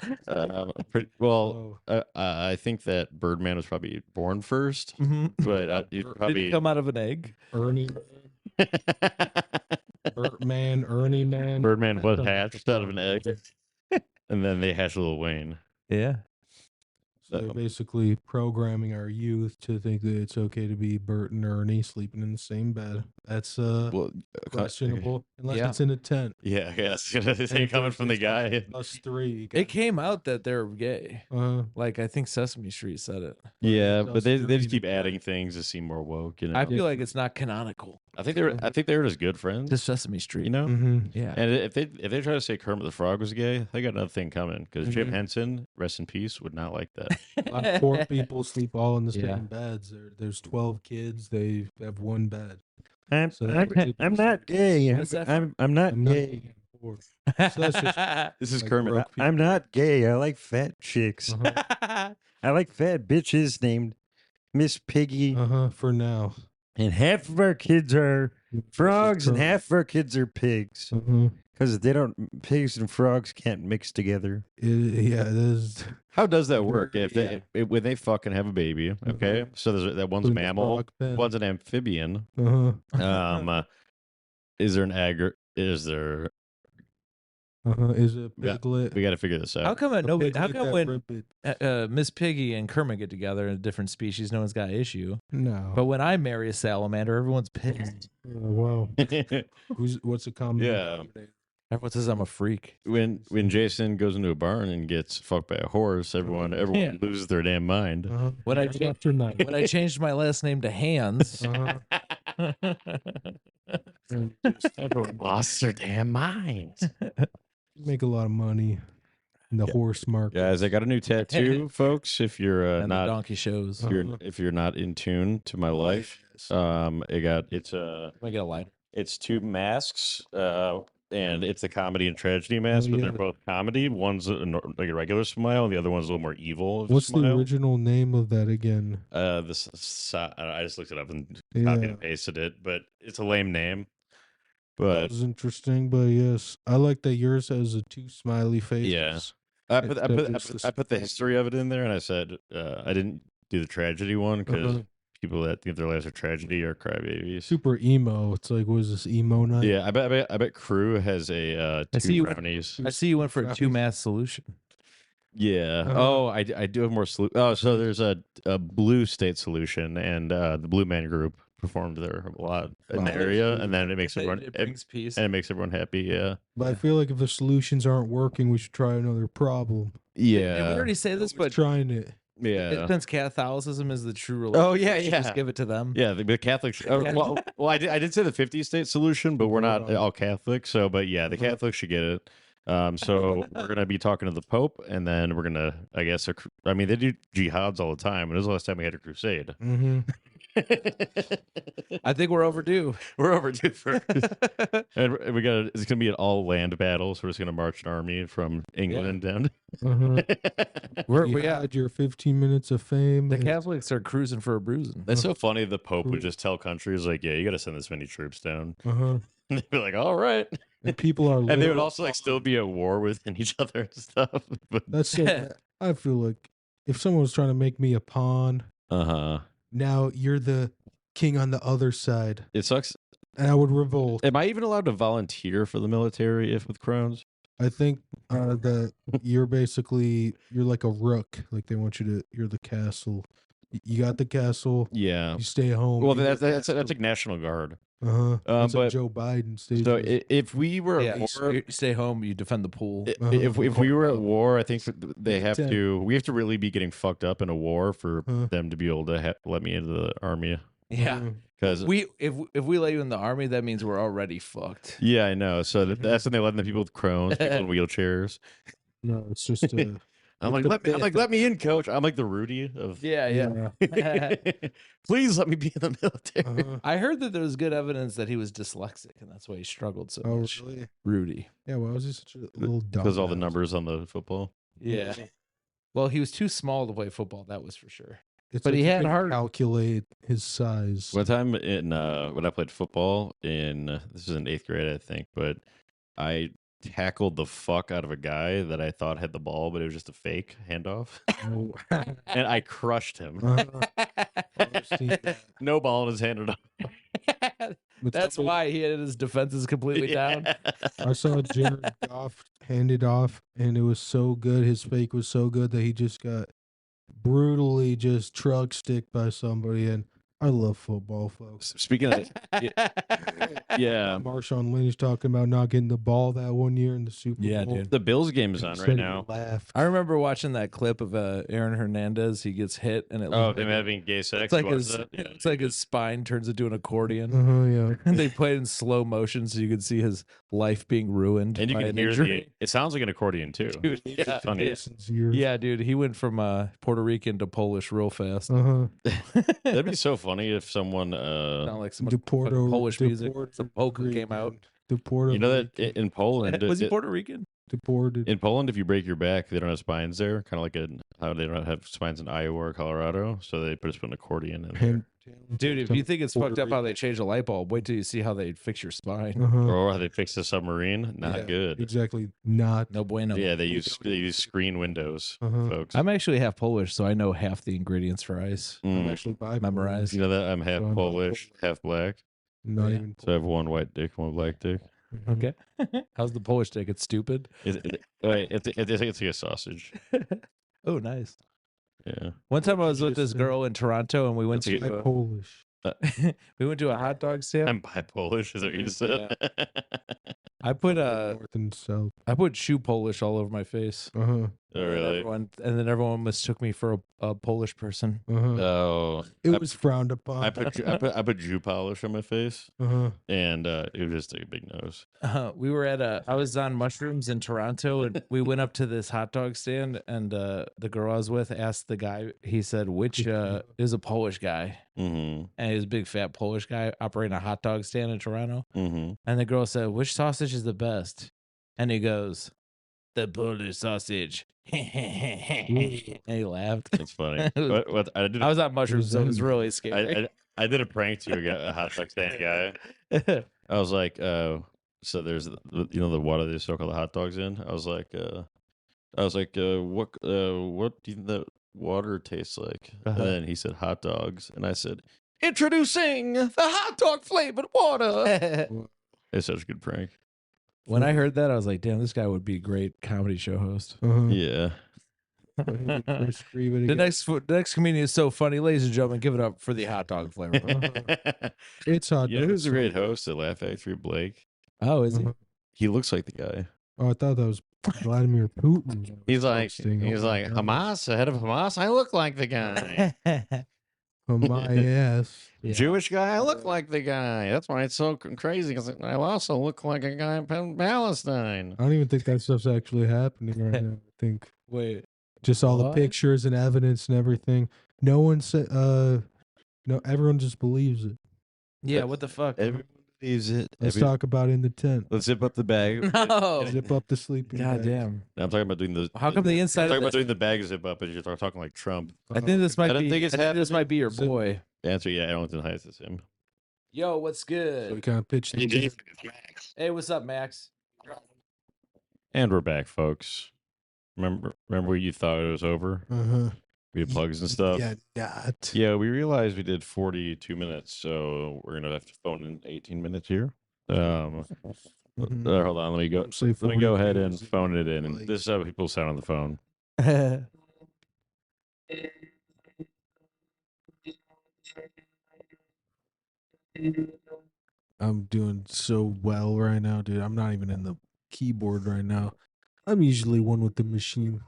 Well, Oh, I think that Birdman was probably born first, Mhm. but you'd Did probably. he come out of an egg? Ernie, Birdman, Ernie Man. Birdman was That's hatched out of an egg, and then they hatched Lil Wayne. Yeah. So they're basically programming our youth to think that it's okay to be Bert and Ernie sleeping in the same bed. That's Well, questionable unless Yeah. it's in a tent. Yeah, yes. This And ain't coming if from the it's guy. Us three. It came out that they're gay. Uh, Like I think Sesame Street said it. Yeah, Us but they three just keep to- adding things to seem more woke. You know, I feel like it's not canonical I think they were just good friends. to Sesame Street. You know. mhm. Yeah. And if they try to say Kermit the Frog was gay, they got another thing coming. Because Jim Mhm. Henson, rest in peace, would not like that. A lot of poor people sleep all in the same Yeah. beds. There's 12 kids. They have one bed. I'm, So that's I'm, I'm not gay. What is that I'm not I'm not gay. poor. So that's just This is like Kermit. broke people. I'm not gay. I like fat chicks. I like fat bitches named Miss Piggy. For now. And half of our kids are frogs and half of our kids are pigs. Because pigs and frogs can't mix together. Yeah, it is. How does that work? If Yeah. when they fucking have a baby, okay? So there's that one's a Put in the mammal, frog pen. one's an amphibian. Uh-huh. Is there an Is there? Is it Yeah. piglet? We got to figure this out. How come A nobody? How piglet come that when ribbit- Miss Piggy and Kermit get together in a different species, no one's got an issue? No. But when I marry a salamander, everyone's pissed. Wow. What's a common? Yeah. Everyone says I'm a freak. when Jason goes into a barn and gets fucked by a horse, everyone Yeah. loses their damn mind. When I After night. when I changed my last name to Hands, Everyone lost their damn mind. Make a lot of money in the horse market. Guys, I got a new tattoo, folks. If you're and the not donkey shows. if you're not in tune to my life, it's Let me get a lighter. it's 2 masks, and it's a comedy and tragedy mask, but yeah. they're both comedy. One's like a regular smile, and the other one's a little more evil. of a What's the smile. original name of that again? I just looked it up and Yeah. copied and pasted it, but it's a lame name. That But was interesting, but yes, I like that yours has a 2 smiley faces. Yeah. I put the It's history of it in there, and I said I didn't do the tragedy one because Uh-huh. people that think their lives are tragedy are crybabies. Super emo. It's like, what is this emo night? Yeah, I bet Crew has a I see 2 you- brownies. I see you went for a 2-mask solution. Yeah. Uh-huh. Oh, I do have more. Oh, so there's a Blue State Solution, and the Blue Man Group performed there a lot in the Wow. area, and then it makes It, everyone it brings peace. and it makes everyone happy. Yeah. But I feel like if the solutions aren't working, we should try another problem. Did we Yeah. already say this? But Trying it. Yeah. since Catholicism is the true religion, Oh yeah, we should yeah. just give it to them. Yeah, the Catholics. Well, I did say the 50 state solution, but we're not all Catholic. So, but yeah, the Catholics should get it. So we're gonna be talking to the Pope, and then we're gonna, I guess, I mean, they do jihads all the time. When was the last time we had a crusade? Mm-hmm. I think we're overdue. We're overdue for, and we got. It's gonna be an all land battle. So we're just gonna march an army from England down. Uh-huh. We You had your 15 minutes of fame. the and- Catholics are cruising for a bruising. That's so funny. The Pope would just tell countries like, "Yeah, you got to send this many troops down." Uh-huh. And they'd be like, "All right," And people are. and they would literally- also like still be at war within each other and stuff. But That's so. I feel like if someone was trying to make me a pawn, now you're the king on the other side, It sucks. and I would revolt. Am I even allowed to volunteer for the military if with crowns? I think that you're like a rook. Like they want you to. You're the castle. You got the castle. Yeah. You stay home. Well, you that's get that's castle. like National Guard. Uh-huh. That's like but- Joe Biden stays. So with- if we were Yeah, at war, you stay home, you defend the pool. if we were at war, I think they have Ten. to. We have to really be getting fucked up in a war for Huh. them to be able to let me into the army. Yeah, Because if we let you in the army, that means we're already fucked. yeah, I know. So that's when they let in the people with Crohn's, people in wheelchairs. No, it's just. I'm like, let me in, coach. I'm like the Rudy of. Yeah. Please let me be in the military. Uh-huh. I heard that there was good evidence that he was dyslexic, and that's why he struggled so Oh, much. really? Rudy. Yeah. Why was he such a little dumb? Because all the numbers on the football. Yeah. Well, he was too small to play football. That was for sure. It's but like he you had can hard- calculate his size. One time in when I played football in this was in 8th grade, I think, but I tackled the fuck out of a guy that I thought had the ball, but it was just a fake handoff, Oh. and I crushed him. I've seen that. No ball in his hand at all. But That's somebody- why he had his defenses completely down. I saw Jared Goff hand it off, and it was so good. His fake was so good that he just got brutally just truck sticked by somebody. And I love football, folks. Speaking of, yeah, Marshawn Lynch talking about not getting the ball that one year in the Super Yeah, Bowl. dude. the Bills game is on He right said he now. laughed. I remember watching that clip of Aaron Hernandez. He gets hit, and it Oh, looks him like, having gay sex. it's like You watched his that? Yeah. it's like his spine turns into an accordion. Yeah. And they played in slow motion, so you could see his life being ruined. And you by can an hear injury. it sounds like an accordion too. Dude, yeah, funny. Jason's ears. yeah, dude. He went from Puerto Rican to Polish real fast. That'd be so funny if someone Sound like some Deporto, Polish music. deported Some polka came out. Deported. you know that in Poland Was he Puerto Rican? deported? in Poland, if you break your back, they don't have spines there, kind of like how they don't have spines in Iowa or Colorado, so they put an accordion in there. Him- Dude, if some you think it's Puerto fucked up how they Rican. change a light bulb, wait till you see how they fix your spine. Or how they fix a submarine, not Yeah, good. Exactly. Not. No bueno. Yeah, they use screen windows, Uh-huh. folks. I'm actually half Polish, so I know half the ingredients for ice. Mm. I'm actually bipolar. Memorized. You know that I'm half So I'm Polish, half black, Not Yeah. even. so I have one white dick, one black dick. Okay. How's the Polish dick? It's stupid. Wait, it's like a sausage. Oh, nice. Yeah. One time I was with Just this girl in Toronto, and we went That's a to Polish. we went to a hot dog stand. I'm bi-Polish, is that what you just said? I put North and south. I put shoe Polish all over my face. Uh-huh. Oh, really? And then everyone mistook me for a Polish person. Uh-huh. Oh, It was frowned upon. I put Jew polish on my face, Uh-huh. and it was just a big nose. We were at I was on mushrooms in Toronto, and we went up to this hot dog stand, and the girl I was with asked the guy. He said, "Which is a Polish guy?" Mm-hmm. And he was a big fat Polish guy operating a hot dog stand in Toronto. Mm-hmm. And the girl said, "Which sausage is the best?" And he goes, "The Polish sausage." And he laughed. That's funny. What I did? I was on mushrooms, so it was really scary. I did a prank to a hot dog stand guy. I was like, so there's the water they soak all the hot dogs in. I was like, what do you think that water tastes like? Uh-huh. And then he said hot dogs, and I said, introducing the hot dog flavored water. It's such a good prank. When I heard that, I was like, "Damn, this guy would be a great comedy show host." Uh-huh. Yeah. Chris Scream it The again. next comedian is so funny, ladies and gentlemen. Give it up for the hot dog flavor. It's hot. You know dog who's a great summer. host at Laugh Factory? Blake. Oh, is he? Uh-huh. He looks like the guy. Oh, I thought that was Vladimir Putin. He's like hosting. Oh my God. Hamas, the head of Hamas. I look like the guy. Oh my ass. Yeah. Jewish guy. I look like the guy. That's why it's so crazy because I also look like a guy in Palestine. I don't even think that stuff's actually happening right now. I think Wait. just all the What? pictures and evidence and everything. No one said. No, everyone just believes it. Yeah. What the fuck? Everyone believes it. Let's talk about it in the tent. Let's zip up the bag. No. Zip up the sleeping God bag. damn. I'm talking about doing the. How come the inside I'm of talking the, about doing the bag zip up, and you're talking like Trump. I think this might I don't be. think it's I think this happening. might be your Zip- boy. Answer, yeah, I don't deny it's him. Yo, what's So we good? kind of pitched the tent. Hey, what's up, Max? And we're back, folks. Remember when you thought it was over? Uh-huh. We had plugs and stuff. Yeah, not. Yeah, we realized we did 42 minutes, so we're gonna have to phone in 18 minutes here. Mhm. Hold on, let me go. Don't say Let me go ahead 42, and it's phone it in. And like- this is how people sound on the phone. I'm doing so well right now, dude. I'm not even in the keyboard right now. I'm usually one with the machine.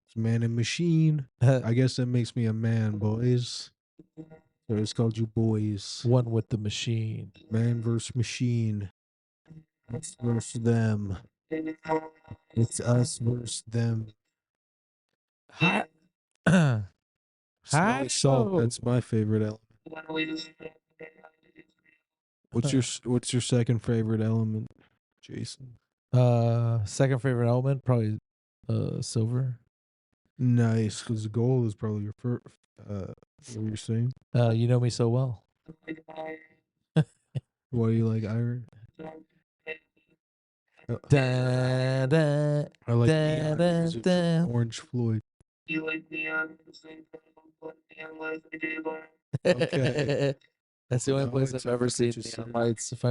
It's man and machine. I guess that makes me a man, boys. So it's called you boys. One with the machine. Man versus machine. Us versus them. It's us versus them. Hi. Smelly salt. That's my favorite element. What's your second favorite element, Jason? Second favorite element, probably silver. Nice, because the gold is probably your first. What were you saying? You know me so well. Why do you like iron? Da, da. I like Da, neon da, music da. from Orange Floyd. That's the only No, place it's I've ever not seen what you neon said. lights. If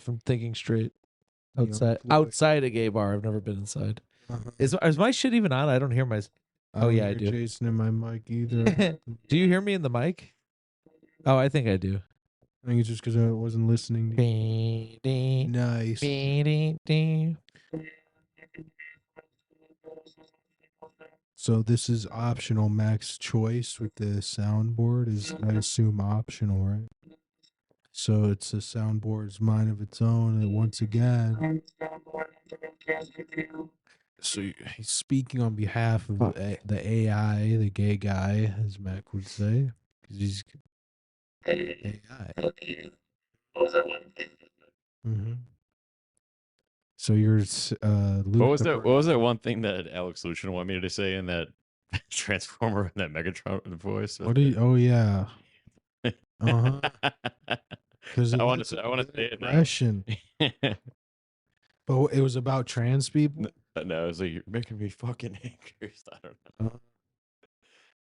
I'm thinking straight, Neon outside Floyd. outside a gay bar, I've never been inside. Uh-huh. Is my shit even on? I don't hear my. I Oh, don't yeah, I hear do. Jason in my mic either. Do you hear me in the mic? Oh, I think I do. I think it's just because I wasn't listening. To you. Ding, Nice. ding, ding. So this is optional. Max choice with the soundboard is, I assume, optional, right? So it's a soundboard's mind of its own. And once again, so he's speaking on behalf of the AI, the gay guy, as Mac would say, because he's AI. Mm-hmm. So you're What was that one thing that Alex Lucian wanted me to say in that Transformer and that Megatron voice? What do you? Oh yeah. Uh huh. Because I want to say it now. Impression. But it was about trans people. No, it's like you're making me fucking angry. I don't know.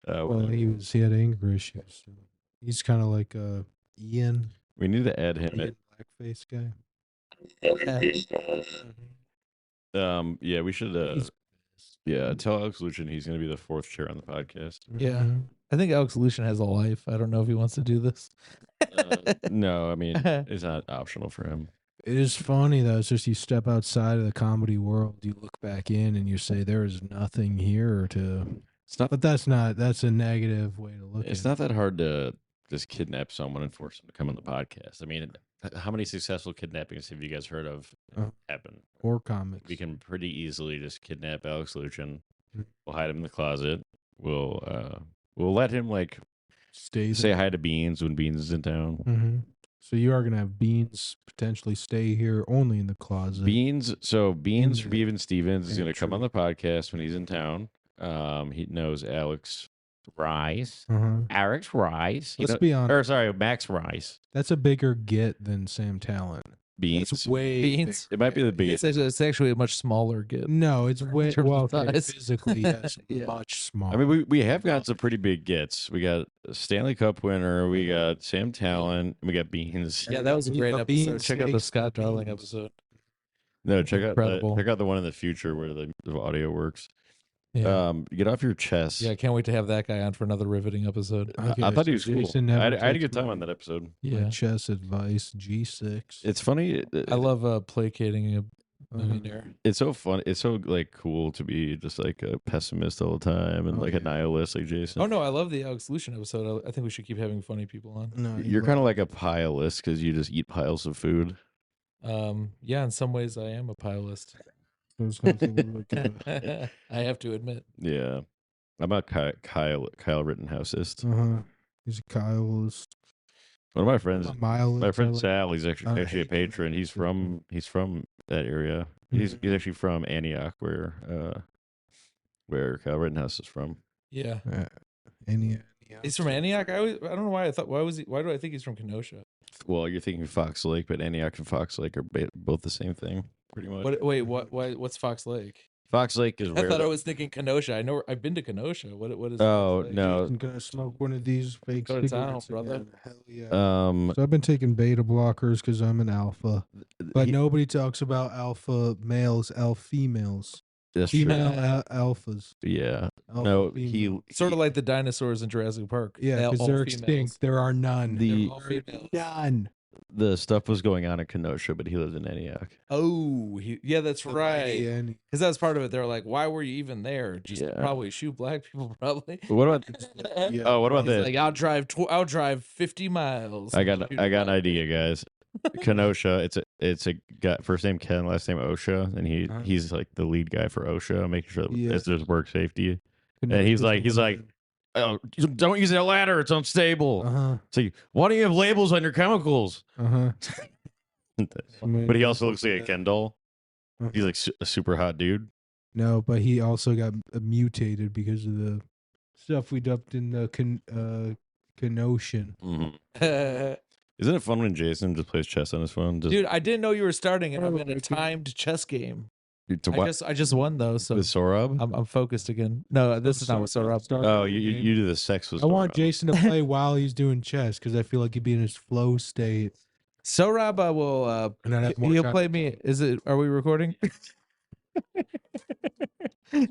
Well, Whatever. he had anger issues. He's kind of like Ian, We need to add him. Ian blackface guy. Yeah, we should. He's- Yeah, tell Alex Lucian he's going to be the fourth chair on the podcast. Yeah. Mhm. I think Alex Lucian has a life. I don't know if he wants to do this. No, I mean it's not optional for him. It is funny though. It's just you step outside of the comedy world, you look back in, and you say there is nothing here to. It's not. But that's a negative way to look It's at not that hard to just kidnap someone and force them to come on the podcast. I mean, how many successful kidnappings have you guys heard of happen? it. Or comics. We can pretty easily just kidnap Alex Lucian. Mhm. We'll hide him in the closet. We'll let him like stay say hi to Beans when Beans is in town. Mm-hmm. So you are gonna have Beans potentially stay here only in the closet. Beans In from the Even Stevens is going to come on pantry. the podcast when he's in town. He knows Alex Rice. Uh-huh. Alex Rice. Let's be honest. Or sorry, Max Rice. That's a bigger get than Sam Talent. Beans. It's way Beans? It might be the Beans. It's actually a much smaller get. No, it's way terms well of okay, size. physically. Yes, Yeah. much smaller. I mean, we have got some pretty big gets. We got a Stanley Cup winner. We got Sam Talent. We got Beans. Yeah, that was a great The episode. Beans Check out the makes Scott the Darling Beans. episode. No, check out Incredible. the one in the future where the audio works. Yeah. Get off your chest. Yeah, I can't wait to have that guy on for another riveting episode. I thought he was cool. Jason I never had a takes good time my- on that episode. My Yeah. chess advice G6. It's funny. I love placating a Uh-huh. millionaire. It's so fun. It's so like cool to be just like a pessimist all the time and Oh, like a yeah. nihilist like Jason. Oh no, I love the Alex Lucian episode. I think we should keep having funny people on. No, You're kind of like a pilist because you just eat piles of food. Yeah, in some ways I am a pilist. uh I have to admit. Yeah, I'm a Kyle Rittenhouseist. He's a Kyle's. One of my friends, My friend Sal, he's actually a hate patron. He's from that area. He's actually from Antioch, where Kyle Rittenhouse is from. Yeah. He's from Antioch. Antioch. I don't know why I thought why do I think he's from Kenosha? Well, you're thinking Fox Lake, but Antioch and Fox Lake are both the same thing, pretty much. What's Fox Lake? Fox Lake is I where. thought I was thinking Kenosha. I know I've been to Kenosha. What is Oh Fox Lake? no. I'm gonna smoke one of these fake Go to town, cigarettes brother. again. Hell yeah. So I've been taking beta blockers because I'm an alpha, but nobody talks about alpha males, alpha females, that's true. female alphas. Yeah. Alpha No, female. Sort of like the dinosaurs in Jurassic Park. Yeah, because all they're females. extinct. There are none. The- They're all females. None. the stuff was going on in Kenosha, but he lived in Antioch. Oh, yeah, that's right. Yeah, Because that was part of it. They were like, "Why were you even there? Just Yeah. probably shoot black people, probably." What about? Yeah. Oh, what about He's this? like, I'll drive 50 miles. I and got shoot an black idea, guys. Kenosha. It's a guy, first name Ken, last name OSHA, and he's like the lead guy for OSHA, making sure that Yeah. there's work safety. And he's like, oh, don't use that ladder; it's unstable. Uh-huh. So why do you have labels on your chemicals? Uh-huh. But he also looks like a Ken doll. He's like a super hot dude. No, but he also got mutated because of the stuff we dumped in the Kenosha. Mhm. Isn't it fun when Jason just plays chess on his phone? Just, Dude, I didn't know you were starting, and I'm in a Okay. timed chess game. to what? I just won though, so With Sorab? I'm focused again. No, this is not what Sorab. Oh, you do the sex with I want Sorab. Jason to play while he's doing chess because I feel like he'd be in his flow state. Sorab will And I'd have more he'll time play to me. talk. Is it? Are we recording?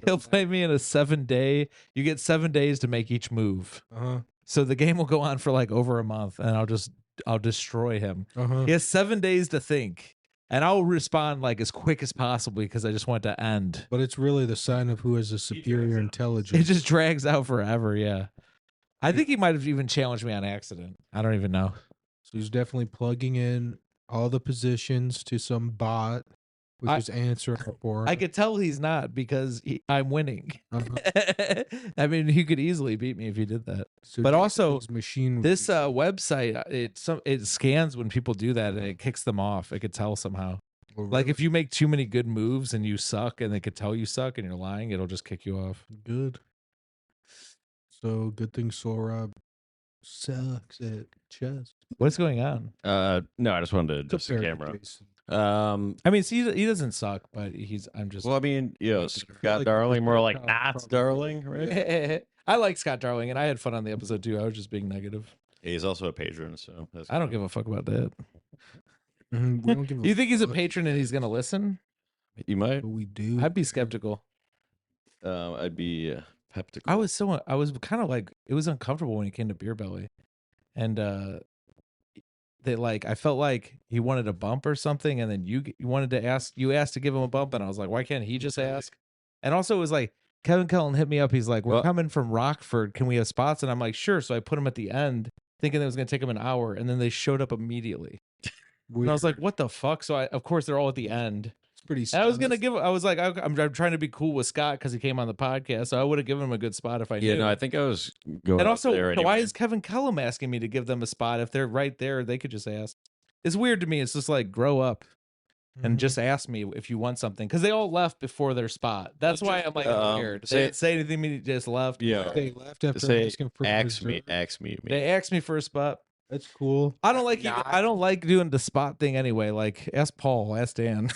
He'll play me in a 7-day. You get 7 days to make each move. Uh-huh. So the game will go on for like over a month, and I'll destroy him. Uh-huh. He has 7 days to think, and I'll respond like as quick as possible because I just want to end. But it's really the sign of who has a superior intelligence. It just drags out forever. Yeah, I think he might have even challenged me on accident. I don't even know. So he's definitely plugging in all the positions to some bot, which I- is answering for him. I could tell he's not because I'm winning. Uh-huh. I mean, he could easily beat me if he did that. So but Jason's also, machine This website, it scans when people do that and it kicks them off. It could tell somehow. Like if you make too many good moves and you suck, and they could tell you suck and you're lying, it'll just kick you off. good. So good thing Sorab sucks at chess. What's going on? No, I just wanted to adjust the Compared to camera. Jason. I mean, see, he doesn't suck, but I'm just. Well, I mean, Scott like Darling, more like probably- Knots Darling, right? I like Scott Darling, and I had fun on the episode too. I was just being negative. He's also a patron, so that's I don't give a fuck about that. Mhm, we don't give a You think he's a fuck, patron and he's gonna listen? You might. but we do. I'd be skeptical. I'd be peptical. I was kind of like, it was uncomfortable when he came to Beer Belly, and I felt like he wanted a bump or something, and then you asked to give him a bump, and I was like, why can't he just ask? And also it was like Kevin Cullen hit me up. He's like, we're Well- coming from Rockford. Can we have spots? And I'm like, sure. So I put him at the end, thinking it was gonna take him an hour, and then they showed up immediately. And I was like, what the fuck? So of course they're all at the end. it's pretty. And I was sus. gonna I was like, I'm trying to be cool with Scott because he came on the podcast, so I would have given him a good spot if I yeah, knew. no, I think I was going. And up also, there so why anyway. is Kevin Cullum asking me to give them a spot if they're right there? They could just ask. It's weird to me. It's just like grow up and Mhm. just ask me if you want something because they all left before their spot. That's why I'm like weird. They say- didn't say anything. They just left. Yeah, They left after say asking for ask me. dessert. They asked me for a spot. That's cool. I don't like. I don't like doing the spot thing anyway. Like ask Paul, ask Dan.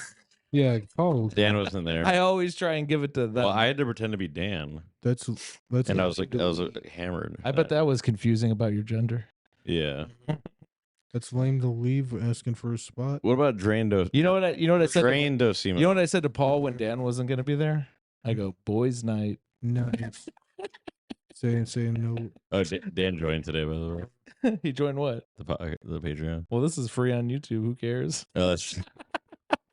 Yeah, Paul. Dan wasn't there. I always try and give it to them. Well, I had to pretend to be Dan, That's and I was hammered. I bet that was confusing about your gender. Yeah. that's lame to leave asking for a spot. What about Drando? You know what I said? Drando Seaman. You know what I said to Paul when Dan wasn't going to be there? I go, boys' night. Nice. saying no. Oh, Dan joined today, by the way. He joined what? The Patreon. Well, this is free on YouTube. Who cares? Oh, that's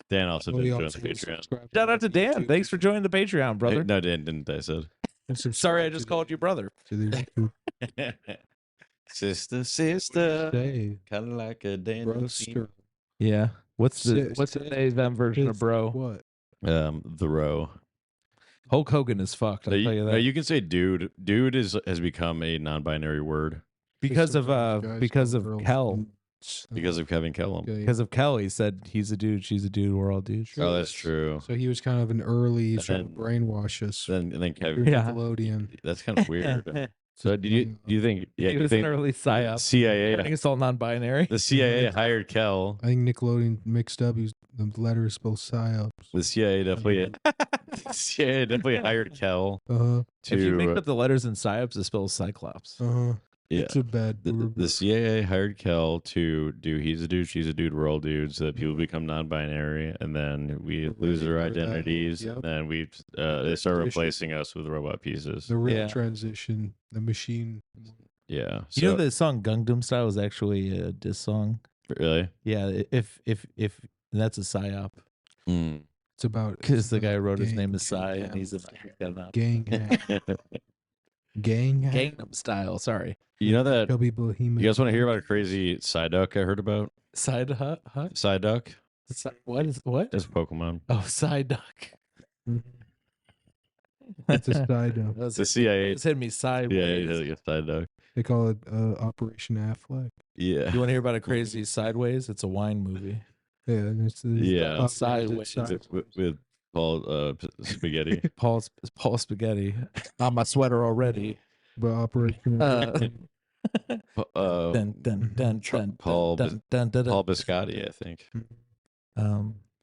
Dan also Well, did he join also the Patreon. subscribed Shout out to Dan. YouTube. Thanks for joining the Patreon, brother. No, Dan didn't. I said. And subscribe Sorry, I to just the- called you brother. to the YouTube. Sister, Say, kind of like a Dan. broster. Yeah. What's Sis- the them version of sis- bro? What? The row. Hulk Hogan is fucked. I'll tell you that. No, you can say dude. Dude has become a non-binary word because of Sometimes guys because call of girls Kel. dudes. because of Kevin Kellum. Okay. Because of Kel, he said he's a dude, she's a dude, we're all dudes. Oh, that's true. So he was kind of an early And trying to then- brainwash us. And then through Kevin. Yeah. Nickelodeon. That's kind of weird. So do you think? Yeah, he you was an think early psyop. I CIA? think it's all non-binary. The CIA hired Kel. I think Nickelodeon mixed up. The letters spelled psyops. The CIA definitely. The CIA definitely hired Kel Uh to. If you mix up the letters in psyops, it spells cyclops. huh. yeah. It's a bad. The CIA hired Kel to do he's a dude, she's a dude, we're all dudes, so that people become non-binary, and then we lose our for that. identities, Yep. and then they start Transition. replacing us with robot pieces. The real Yeah. transition. The machine. Yeah. You know the song Gangnam Style is actually a diss song. Really? Yeah, if that's a psyop Mm. It's about because the it's guy about wrote his gang- name is Psy gang- and he's got an gang gang Gangnam Style. Sorry, You know that? chubby behemoth. You guys want to hear about a crazy Psyduck I heard about? side hut. Psyduck? What is what? It's Pokemon. Oh, side duck. It's a side note. It's the CIA. It's hitting me Yeah, sideways. yeah, Psyduck. They call it Operation Affleck. Yeah. You want to hear about a crazy sideways? It's a wine movie. Yeah, and it's the Yeah. operated Sideways. With Paul Spaghetti. Paul Spaghetti on my sweater already. But Operation Dun, dun, dun, dun, Paul dun, dun, dun, dun. Paul Biscotti, I think.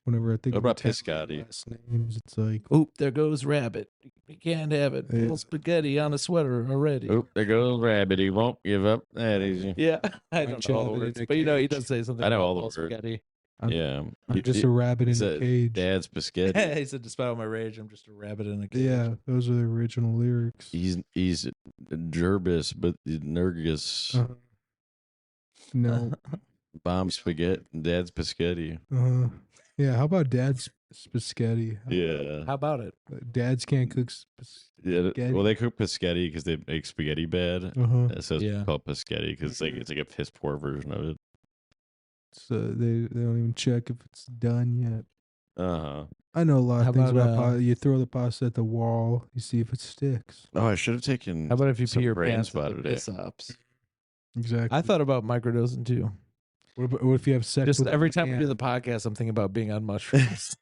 whenever I think What about of Piscotti? last names, it's like Oop, there goes Rabbit. We can't have it. Yeah. Paul Spaghetti on a sweater already. Oh, there goes Rabbit. He won't give up that easy. Yeah, I don't know all the Rabbit in words, a but you know he cage. does say something. I know about all the Paul words. Spaghetti. I'm- Yeah. I'm just a rabbit in He a said, cage. Dad's Biscotti. He said, despite all my rage, I'm just a rabbit in a cage. Yeah, those are the original lyrics. He's Gerbis, but Nurgus. Uh, no. Bomb spaghetti. Dad's Biscotti. Yeah, how about Dad's spaghetti? Yeah. How about it? Dads can't cook. Yeah. Spaghetti. Well, they cook Biscotti because they make spaghetti bad. So it's Yeah. called Biscotti because it's like a piss poor version of it. So they don't even check if it's done yet. Uh huh. I know a lot How of things about, about pasta. You throw the pasta at the wall, you see if it sticks. Oh, I should have taken. How about if you some pee your brain pants spot at the today. piss ups? Exactly. I thought about microdosing too. What if you have sex Just with every a time we man? do the podcast, I'm thinking about being on mushrooms.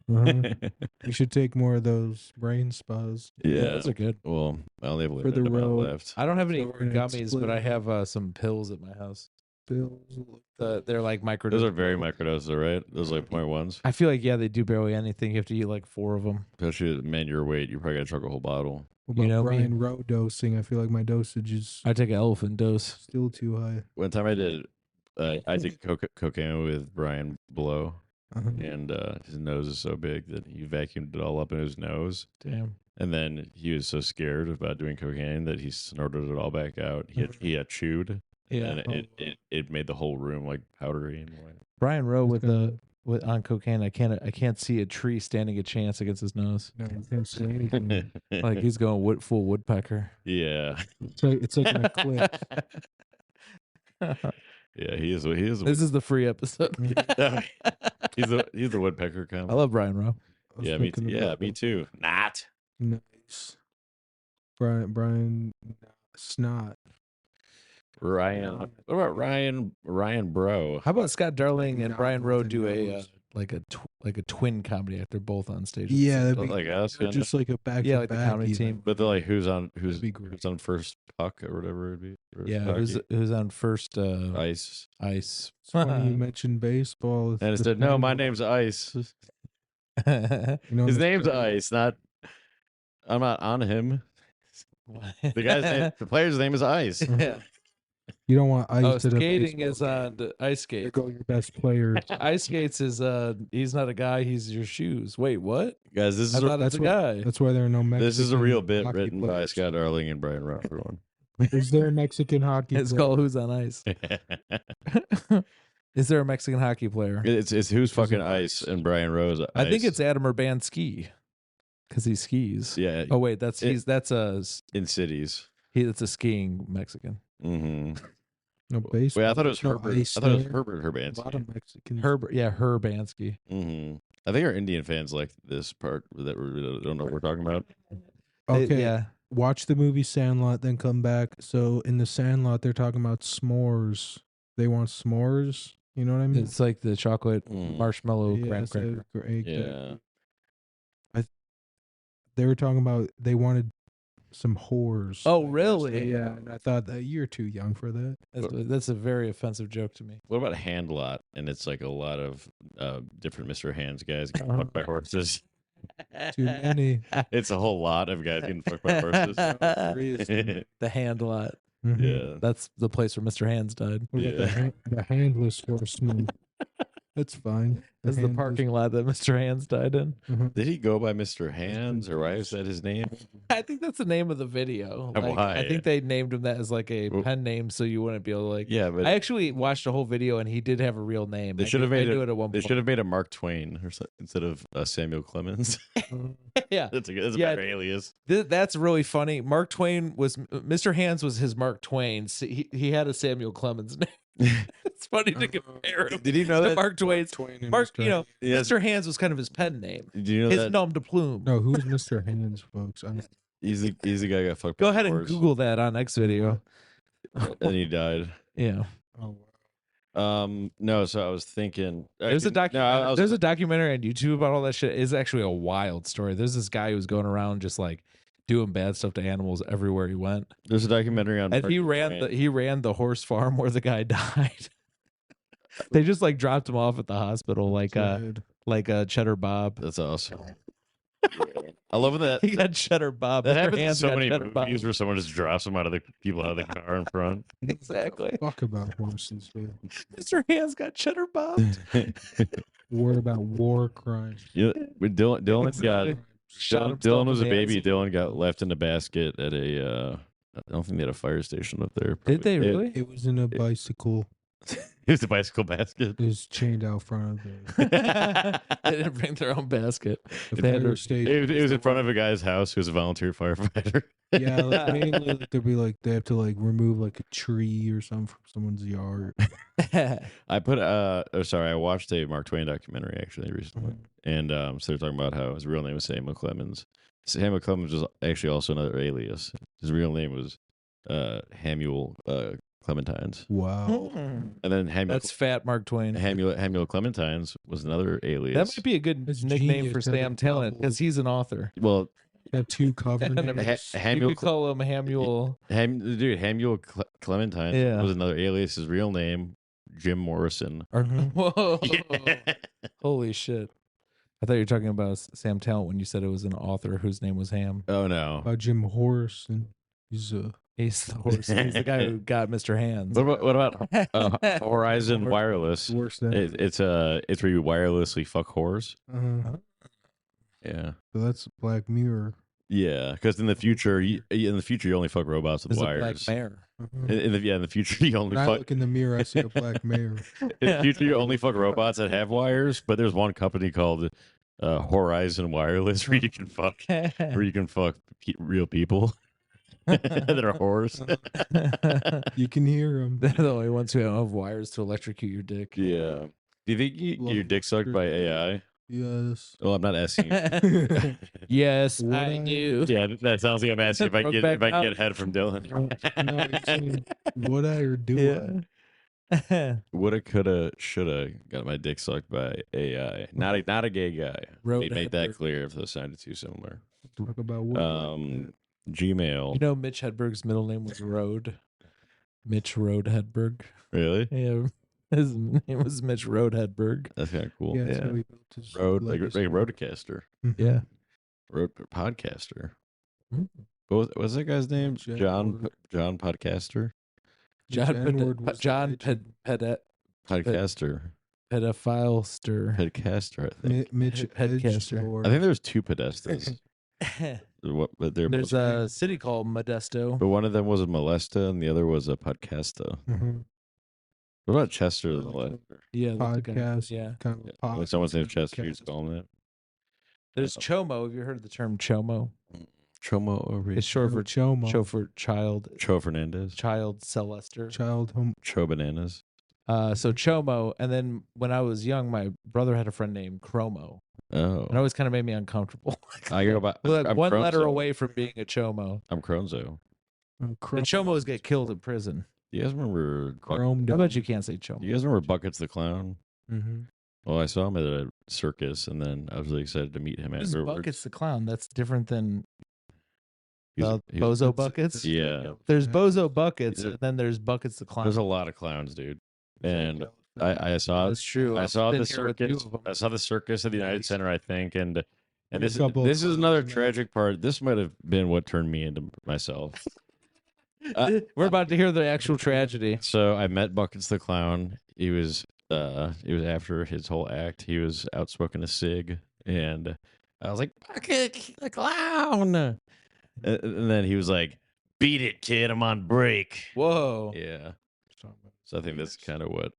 You should take more of those brain spas. Yeah. Those are good. Well, I only have a For the limited amount road. left. I don't have any So we're gonna gummies, split but I it. have some pills at my house. Pills. They're like microdose. Those are very microdoses, right? Those are like 0.1s. I feel like they do barely anything. You have to eat like 4 of them. Especially man your weight, you probably got to chug a whole bottle. What You about know me. Brian Rowe dosing? I feel like my dosage is I take an elephant dose. still too high. One time I did, I took cocaine with Brian Blow, Uh-huh. and his nose is so big that he vacuumed it all up in his nose. Damn. And then he was so scared about doing cocaine that he snorted it all back out. He had chewed, Yeah. and it made the whole room like powdery and white. Brian Rowe with gonna- on cocaine, I can't see a tree standing a chance against his nose. No, you can't say anything. Like he's going full woodpecker. Yeah, It's like in a clip. yeah, he is. He is. This is the free episode. He's the woodpecker I kind. love Brian Rowe. I was Yeah, me. thinking Yeah, about me too. Not. Nice. Brian Snot. Ryan. What about Ryan? Ryan Bro. How about Scott Darling and Not Brian Rowe with the do a nose. like a twin comedy act? They're both on stage. at the Yeah, same that'd time. be Like us, Or kinda? just like a back Yeah, to like the back comedy even. team. But they're like who's on be great. who's on first puck or whatever it'd be. First Yeah, hockey. who's on first Ice. ice. It's funny you mentioned baseball. And it said, "No, my name's Ice. You know, His the name's story- Ice. Not. I'm not on him. The guy's name, the player's name is Ice. Yeah. You don't want ice Oh, at a skating baseball is game. on the ice There skate. go your best players. Ice skates is he's not a guy, he's your shoes. Wait, what? Guys, this I is thought it's a guy. That's why there are no Mexican. this is a real bit hockey written by players. Scott Darling and Brian Roper one. Is there a Mexican hockey It's player? called Who's on Ice. Is there a Mexican hockey player? it's who's fucking ice and Brian Rose. I think Ice. it's Adam Urbanski because he skis. Yeah. Oh wait, that's It- a in cities. that's a skiing Mexican. Mm-hmm. No baseball. Wait, I thought it was No Herbert. ice I thought it was there. Herbert A lot Herbansky. of Mexicans. Herbert, yeah, Herbansky. Mm-hmm. I think our Indian fans like this part that we don't know what we're talking about. Okay. Yeah. Watch the movie Sandlot, then come back. So in the Sandlot, they're talking about s'mores. They want s'mores. You know what I mean? It's like the chocolate Mm. marshmallow Yeah, graham so cracker. great. Yeah. They were talking about they wanted some whores. Oh, really? Yeah, and I thought that you're too young for that. That's a very offensive joke to me. What about Hand Lot? And it's like a lot of different Mr. Hands guys getting fucked by horses. Too many. It's a whole lot of guys getting fucked by horses. The hand lot. Mhm. Yeah. That's the place where Mr. Hands died. What about Yeah. the handless horseman? That's fine. That's the handless- parking lot that Mr. Hands died in. Mhm. Did he go by Mr. Hands, or why is that his name? I think that's the name of the video. Like, Why? I think they named him that as like a Well- pen name, so you wouldn't be able to like. Yeah, but I actually watched a whole video and he did have a real name. they I should have knew- I made knew it. at one They point. should have made a Mark Twain or instead of Samuel Clemens. Yeah, That's a Yeah. better alias. That's really funny. Mark Twain was Mr. Hands was his Mark Twain. So he had a Samuel Clemens name. It's funny to compare him Did you know to that? Mark Twain's. Twain and Mark, Mr. you know, Yes. Mr. Hands was kind of his pen name. Did you know His that? nom de plume. No, who's Mr. Hands, folks? He's the guy who got fucked. Go by ahead and horse, Google that on X video. and he died. Yeah, Oh, No, so I was thinking. there's a documentary. documentary. There's a documentary on YouTube about all that shit. It's actually a wild story. There's this guy who's going around just like doing bad stuff to animals everywhere he went, There's a documentary on. and Mark Twain. he ran the horse farm where the guy died. They just like dropped him off at the hospital like sad. Cheddar Bob. That's awesome. I love that. He got Cheddar Bob. That Mr. happens in Hands so got many Cheddar Bob. movies where someone just drops them out of the car in front. Exactly. Fuck about horses, dude. Mr. Hands got Cheddar Bob. What about war crimes? Yeah, but Dylan's got. Shot himself Dylan was a in the baby. ass. Dylan got left in a basket at a. I don't think they had a fire station up there. Did they really? It was in a bicycle. It was a bicycle basket. It was chained out front of the They didn't bring their own basket. the They had fire to- station. It was in front of a guy's house who was a volunteer firefighter. Yeah, like, mainly like there'd be like they have to like remove like a tree or something from someone's yard. I put I watched a Mark Twain documentary actually recently, and so they're talking about how his real name was Samuel Clemens. Samuel Clemens was actually also another alias. His real name was Hamuel Clementines, Wow. and then That's fat Mark Twain. Hamuel Clementines was another alias. That might be a good That's nickname genius for to have Sam a Talent double. because he's an author. Well, Have two cover Never- names. You Hamuel could call him Hamuel. Hamuel Clementine Yeah. was another alias. His real name, Jim Morrison. Whoa! Yeah. Holy shit! I thought you were talking about Sam Talent when you said it was an author whose name was Ham. Oh no. About Jim Horse, and he's He's the horse. He's the guy who got Mr. Hands. What about Horizon Wireless? worse than. It's where you wirelessly fuck whores. Yeah. So that's Black Mirror. Yeah, because in the future, you only fuck robots with There's a wires. black mare. In the future, you only When I fuck. look in the mirror, I see a black mare. In the future, you only fuck robots that have wires. But there's one company called Horizon Wireless where you can fuck real people that are whores. You can hear him. They're the only ones who have wires to electrocute your dick. Yeah. Do you think your dick sucked by AI? Yes. Well, I'm not asking. You. Yes, What I I- do. Yeah, that sounds like I'm asking if I get Brokeback get head from Dylan. No, you're saying, would I or do I? Woulda, coulda, shoulda got my dick sucked by AI. Not a gay guy. Road Make that Hedberg. clear if those sounded too similar. Talk about what? Gmail. You know, Mitch Hedberg's middle name was Road. Mitch Road Hedberg. Really? Yeah, his name was Mitch Road Hedberg. That's kind of cool. yeah, that's yeah. how he built his Road like a legacy. roadcaster, Mhm. Yeah. road podcaster. Mm. What was that guy's name? Jack John Ward. Podcaster. John N-word was John legend. Podcaster. Pedophilester. Podcaster, I think. Mitch Headcaster. Edgelord. I think there's two Podestas. But they're There's both, a city called Modesto. but one of them was a molesta and the other was a podcasta. Mhm. What about Chester the molester? Yeah, that's a guy. Podcast. Yeah. Kind of a When someone's named podcast. Chester, you just call him that. There's Chomo. Have you heard of the term Chomo? Chomo over It's short for Chomo. child Cho Fernandez. Celester. Child home. Cho Bananas. So Chomo, and then when I was young, my brother had a friend named Chromo. Oh. It always kind of made me uncomfortable. I go by, We're like I'm one letter Cronzo. away from being a Chomo. I'm Cronzo. The Chomos get killed in prison. You guys remember? Chromed I up. bet you can't say Chomo. You guys remember Buckets the Clown? Mm-hmm. Well, I saw him at a circus, and then I was really excited to meet him Who's afterwards. Buckets the Clown? That's different than He's- Bozo Buckets. Yeah. There's Bozo Buckets, He's a- and then there's Buckets the Clown. There's a lot of clowns, dude. And I saw That's true. I I've saw been the here with two circus. of 'em. I saw the circus at the United Center, I think, and There's this a couple of this is another clowns, man. tragic part. This might have been what turned me into myself. We're about to hear the actual tragedy. So I met Buckets the Clown. It was after his whole act. He was out smoking a cig, and I was like, Buckets the Clown. And then he was like, "Beat it, kid. I'm on break." Whoa. Yeah. So I think that's kind of what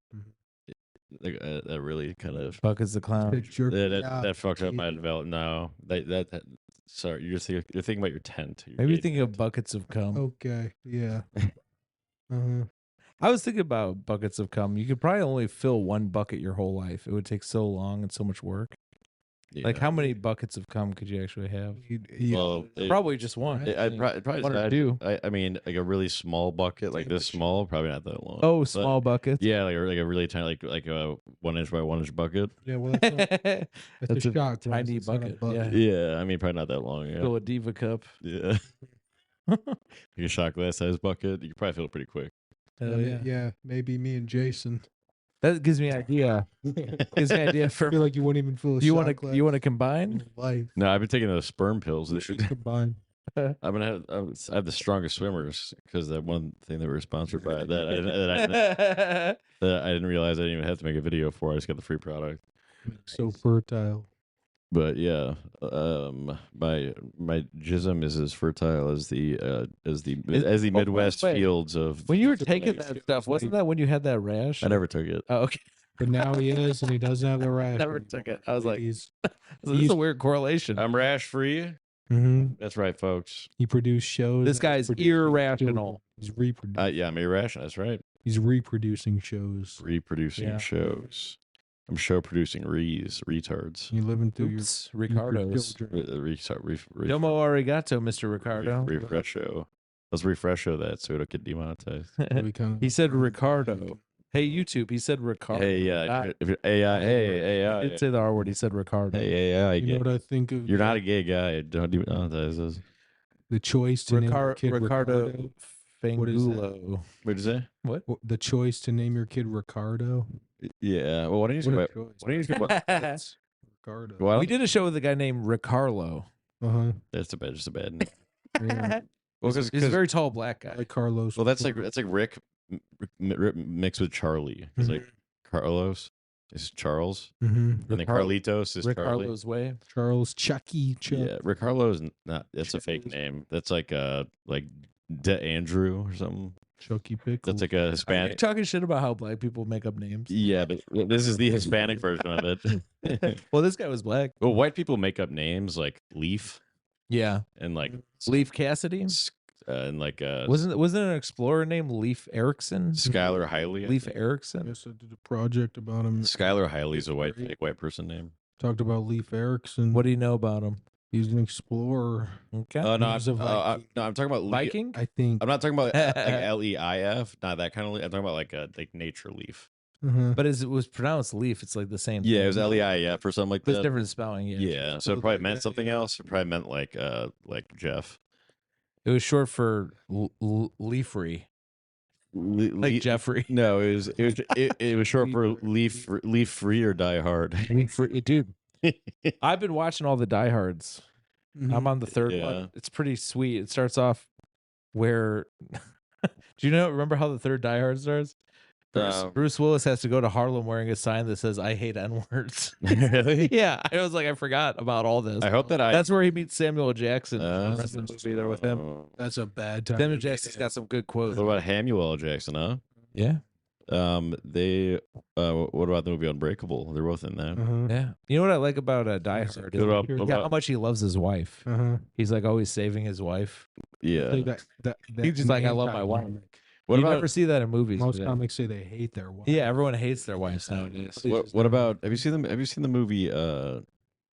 that really kind of Buckets the Clown. Picture. that fucked up my development. No, that sorry, you're thinking about your tent. your Maybe you're gate thinking of tent. buckets of cum. Okay. Yeah. Uh-huh. I was thinking about buckets of cum. You could probably only fill one bucket your whole life. It would take so long and so much work. Like, Yeah. how many buckets of cum could you actually have? Well, Probably just one. I'd probably one or I'd- two. I mean, like a really small bucket, like this small, probably not that long. Oh, But, small buckets. yeah, like a really tiny, like a 1 inch by 1 inch bucket. Yeah. Well, that's, not, that's, That's a a shot glass. tiny It's not a bucket, Yeah, I mean, probably not that long. Yeah, Fill a diva cup. yeah. Like a shot glass size bucket, you could probably fill it pretty quick. Hell yeah. Yeah. Maybe me and Jason. That gives me an idea. Gives me an idea I for. feel like you wouldn't even fill a You shot want to? glass You want to in combine? life. No, I've been taking those sperm pills. Combine. I'm gonna have I have the strongest swimmers because that one thing that we're sponsored by that I didn't realize I didn't even have to make a video for. I just got the free product. So fertile. But yeah, my jism is as fertile as the Midwest wait. fields of. When you were taking that stuff, wasn't that when you had that rash? I never took it. Oh, okay. But now he is, and he doesn't have the rash. Never took it. I was like, He's, this is a weird correlation. I'm rash free. Mhm. That's right, folks. He produced shows. This and guy's producing irrational. He's reproducing. Yeah, I'm irrational. That's right. He's reproducing shows. Reproducing Yeah. shows. I'm show producing retards. You living through your Oops, Ricardo's. children. Domo arigato, Mr. Ricardo. Refresho. Let's refresho that so we don't get demonetized. We kind of He said Ricardo. Hey, YouTube, he said Ricardo. Hey, yeah. If you're AI, hey, AI. I didn't say the R word. He said Ricardo. Hey, AI. You know what I think of? You're not a gay guy. Don't demonetize us. the choice to name your kid Ricardo Ricardo. Fangulo. What'd you say? What? The choice to name your kid Ricardo. Yeah. Well, why don't you just What go a by, choice. why don't you just go by, Ricardo. why don't, We did a show with a guy named Ricardo. Uh-huh. That's just a bad name. Yeah. Well, He's a very tall black guy. Like Carlos. well, that's like Rick mixed with Charlie. It's like Carlos is Charles, Mhm. and then Carlitos is Charlie. Ricardo's way. Charles Chucky. Yeah, Rick Harlow is not. That's a fake name. That's like De Andrew or something. Chucky Pickle. That's like a You're Hispanic. talking shit about how black people make up names. Yeah, but this is the Hispanic version of it. Well, this guy was black. Well, white people make up names like Leaf Yeah. and like Leaf Cassidy. and like Wasn't an explorer named Leif Erikson? Skylar Hiley. I Leif think. Erickson. Yes, I did a project about him. Skylar Hiley's a white person name. Talked about Leif Erikson. What do you know about him? He's an explorer. Okay. Oh no, He's a Viking. no, I'm talking about Viking? I think. I'm not talking about like Leif, not that kind of leaf. I'm talking about like nature leaf. Uh-huh. But it was pronounced Leaf. It's like the same Yeah, thing. it was Leif or something like But it's that. different spelling. Yeah. Yeah, so it probably meant something else. It probably meant like Jeff. It was short for Leafrey. Like Jeffrey. No, it was short for leaf free or die hard. Leafrey. Dude, I've been watching all the diehards. Mhm. I'm on the third Yeah. one. It's pretty sweet. It starts off where Do you remember how the third Die Hard starts? Bruce Willis has to go to Harlem wearing a sign that says "I hate N-words." Really? Yeah, I was like, I forgot about all this. I hope that That's where he meets Samuel Jackson. The rest of the movie there with him. That's a bad time. Samuel Jackson's got some good quotes. What about Samuel L. Jackson? Huh? Yeah, They. What about the movie Unbreakable? They're both in that. yeah. You know what I like about Die Hard? Is What about- how much he loves his wife. He's like always saving his wife. Yeah. He's just like, I love my wife. What you about never see that in movies. Most today. comics say they hate their wife. Yeah, everyone hates their wives nowadays. what about? Have you seen them? Have you seen the movie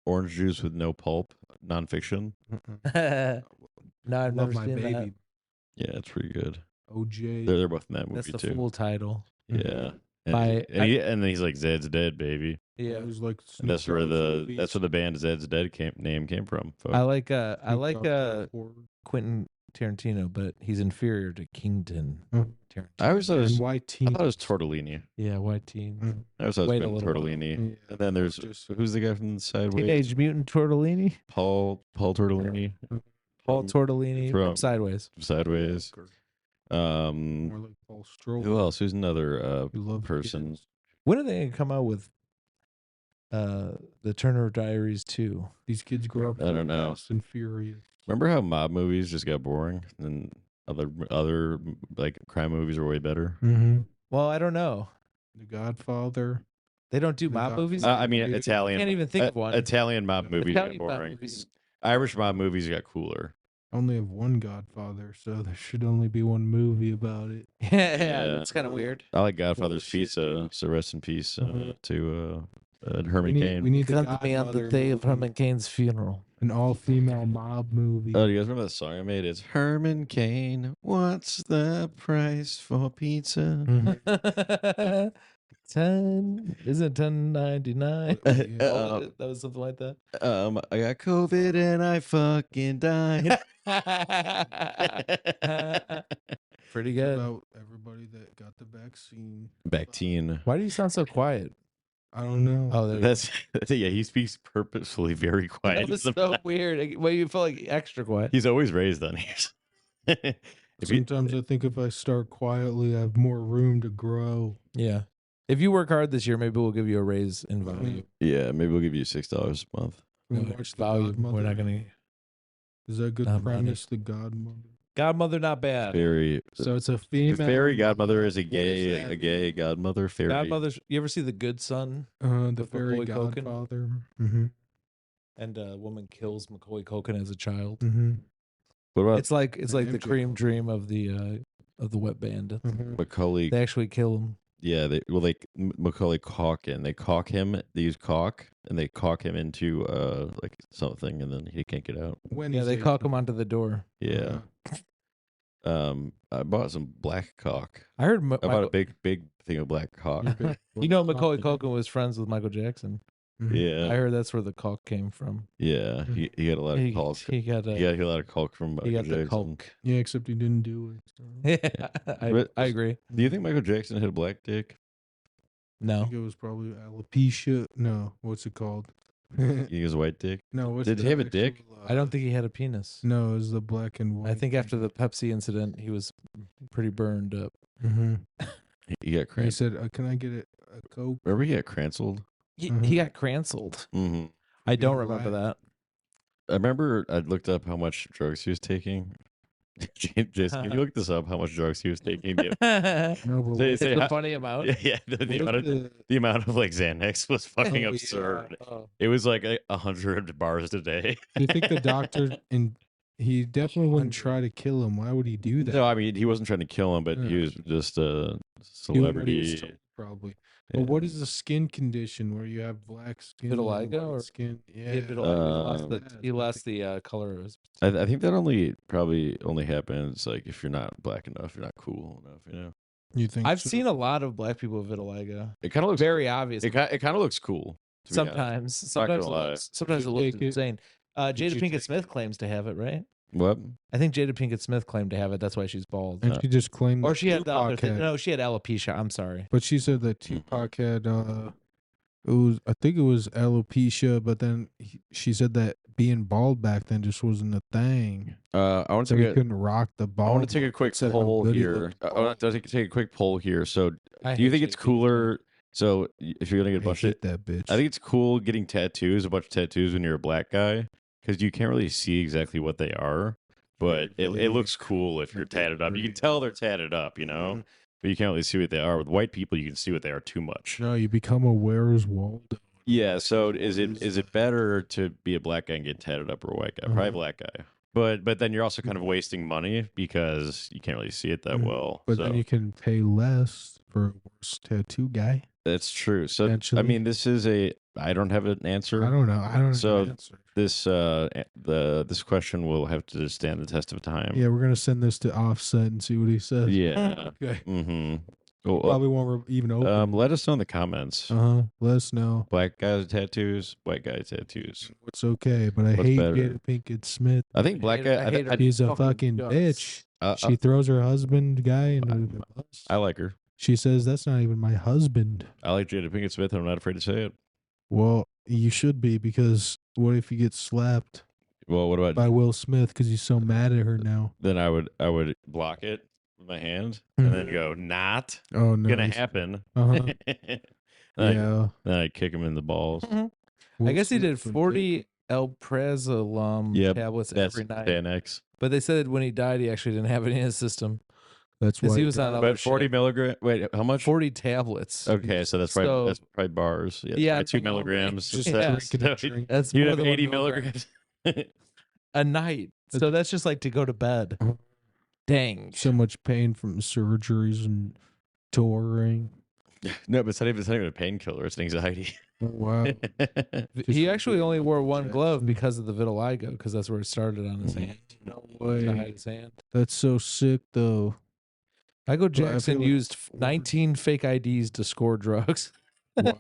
Orange Juice with No Pulp, nonfiction? No, I've Love never my seen baby. that. Yeah, it's pretty good. OJ. They're both in that movie That's the too. full title. Yeah. And, By- and then he's like Zed's dead, baby. Yeah, It was like And that's where the band Zed's Dead name came from. Folks. I like Quentin Tarantino, but he's inferior to Kington. Hmm. Tarantino. I always thought it was, white I team. thought it was Tortellini. Yeah, White Teen. I always thought Wait it a was little Tortellini. while. And then there's who's the guy from the Sideways? Teenage Mutant Tortellini. Paul Tortellini. Paul Tortellini from- from Sideways. Sideways. More like Paul Stroll. Who else? Who's another You love person? kids. When are they gonna come out with the Turner Diaries 2? These kids grow up. I don't know. Fast and furious. Remember how mob movies just got boring and other like crime movies are way better? Mm-hmm. Well, I don't know. The Godfather. They don't do The mob Godfather. movies. I mean, I Italian. can't even think of one. Italian mob movies got Italian mob boring. movies. Irish mob movies got cooler. Only have one Godfather, so there should only be one movie about it. Yeah, Yeah. that's kind of weird. I like Godfather's shit, Pizza, dude. so rest in peace Mhm. to Herman We Cain. need the Come to me on the Godfather day of movie. Herman Cain's funeral. An all-female mob movie. Oh, do you guys remember that song I made? It's Herman Cain. What's the price for pizza? Mhm. 10 isn't 10.99. Yeah. That was something like that. I got COVID and I fucking died. Pretty good. About everybody that got the vaccine. Bactine. Why do you sound so quiet? I don't know. Oh, there you That's yeah. He speaks purposefully very go. quiet. That was so weird. Well, you felt like extra quiet. He's always raised on ears. If he- Sometimes I think if I start quietly, I have more room to grow. Yeah. If you work hard this year, maybe we'll give you a raise in value. yeah, maybe we'll give you $6 a month. We No, watch The value. Godmother. We're not gonna. Is that a good Not money. premise? The Godmother. Godmother, not bad. Fairy. So it's a The female. fairy godmother is a What is that? gay godmother. Fairy. Godmother. You ever see The Good Son? The with fairy Macaulay Culkin? Godfather. Mm-hmm. And a woman kills Macaulay Culkin as a child. Mm-hmm. What about It's like the MJ cream dream of the wet band. Mm-hmm. Macaulay? They actually kill him. Yeah, Macaulay Culkin. They caulk him. They use caulk and they caulk him into like something, and then he can't get out. When Yeah, he's they eight- caulk him onto the door. Yeah. I bought some black caulk. I heard. I bought a big thing of black caulk. You know, Macaulay Culkin was friends with Michael Jackson. Mhm. Yeah, I heard that's where the caulk came from. yeah. He had a lot of caulk. He got He got a lot of caulk from he Michael got the Jackson. caulk. Yeah, except he didn't do it. So. Yeah, But- I agree. Do you think Michael Jackson had a black dick? I No, think it was probably alopecia. No, what's it called? He has a white dick. No, what's Did he the have a actual, dick? I don't think he had a penis. No, it was the black and white. I think after the Pepsi incident, he was pretty burned up. Mm-hmm. He got He cransed. said, "Can I get a Coke?" Remember he got cranceled? He got cranceled. Mm-hmm. I don't Yeah, remember that. I remember I looked up how much drugs he was taking. Jason, can you look this up? How much drugs he was taking? It's No, but Say- what- say a how- funny amount. yeah, the what amount if of the amount of like Xanax was fucking Oh, yeah. absurd. Oh. It was like 100 bars a day. do you think the doctor and he definitely wouldn't try to kill him? Why would he do that? No, I mean he wasn't trying to kill him, but he Yeah. was just a He wanted his celebrity. soul, probably. Yeah. But what is the skin condition where you have black skin? and Vitiligo white or- skin? He Yeah. had vitiligo. He Um, lost the color of his. I think that probably only happens like if you're not black enough, you're not cool enough. You know, You think I've so? seen a lot of black people with vitiligo. it kind of looks Very obvious. It kind of looks cool. to be honest. Sometimes, Not gonna sometimes, lie. sometimes it Should looks take it. insane. Jada you Pinkett take Smith claims to have it, right? What? I think Jada Pinkett Smith claimed to have it. That's why she's bald. And she just claimed Or that she had the other Tupac thing. had- No, she had alopecia. I'm sorry. But she said that Tupac had I think it was alopecia, but then she said that being bald back then just wasn't a thing. I want So to he take couldn't rock the I bald. want to take a quick Said how poll good he here. looked I want to take a quick poll here. So, I do you hate think it's JP. cooler? So, if you're gonna get a I bunch of, hate that bitch. I think it's cool getting tattoos, a bunch of tattoos when you're a black guy, because you can't really see exactly what they are. But it looks cool if you're tatted up. You can tell they're tatted up, you know, but you can't really see what they are. With white people, you can see what they are too much. No, you become a Where's Waldo. Yeah. So is it better to be a black guy and get tatted up or a white guy? Probably black guy. But then you're also kind of wasting money because you can't really see it that well. But so. then you can pay less for a worse tattoo guy. That's true. So I Eventually. mean, this is I don't have an answer. I don't know. I don't So have an answer. This question will have to stand the test of time. Yeah, we're gonna send this to Offset and see what he says. Yeah. Okay. Mm-hmm. Well, Probably won't even open. let us know in the comments. Let us know. Black guys tattoos, white guy tattoos. It's okay, but I What's hate better? Jada Pinkett Smith. I think black guy. I hate her. She's a fucking fucking guts. bitch. I, She throws her husband guy into the bus. I like her. She says that's not even my husband. I like Jada Pinkett Smith. And I'm not afraid to say it. Well, you should be, because what if you get slapped Well, what about by Will Smith because he's so mad at her now? then? I would block it with my hand and then go, not Oh no, gonna happen. Uh-huh. Then Yeah. then I kick him in the balls. I Will guess he Smith did from 40 Alprazolam Yep, tablets That's every night. 10x. But they said when he died, he actually didn't have any in his system. That's Because why he was on other But 40 shit. milligram. Wait, how much? 40 tablets. Okay, so that's probably bars. Yeah, Yeah, probably 2 I know. milligrams. just Yeah. drinking and drinking. That's You'd more have than 80 1 milligram milligrams. a night. So that's just like to go to bed. Dang. So much pain from surgeries and touring. No, but it's not even a painkiller. It's an anxiety. Oh, wow. He actually only wore one glove because of the vitiligo, because that's where it started on his hand. No To hide way. his hand. That's so sick, though. Michael But I Jackson feel like used 19 fake IDs to score drugs. Wow.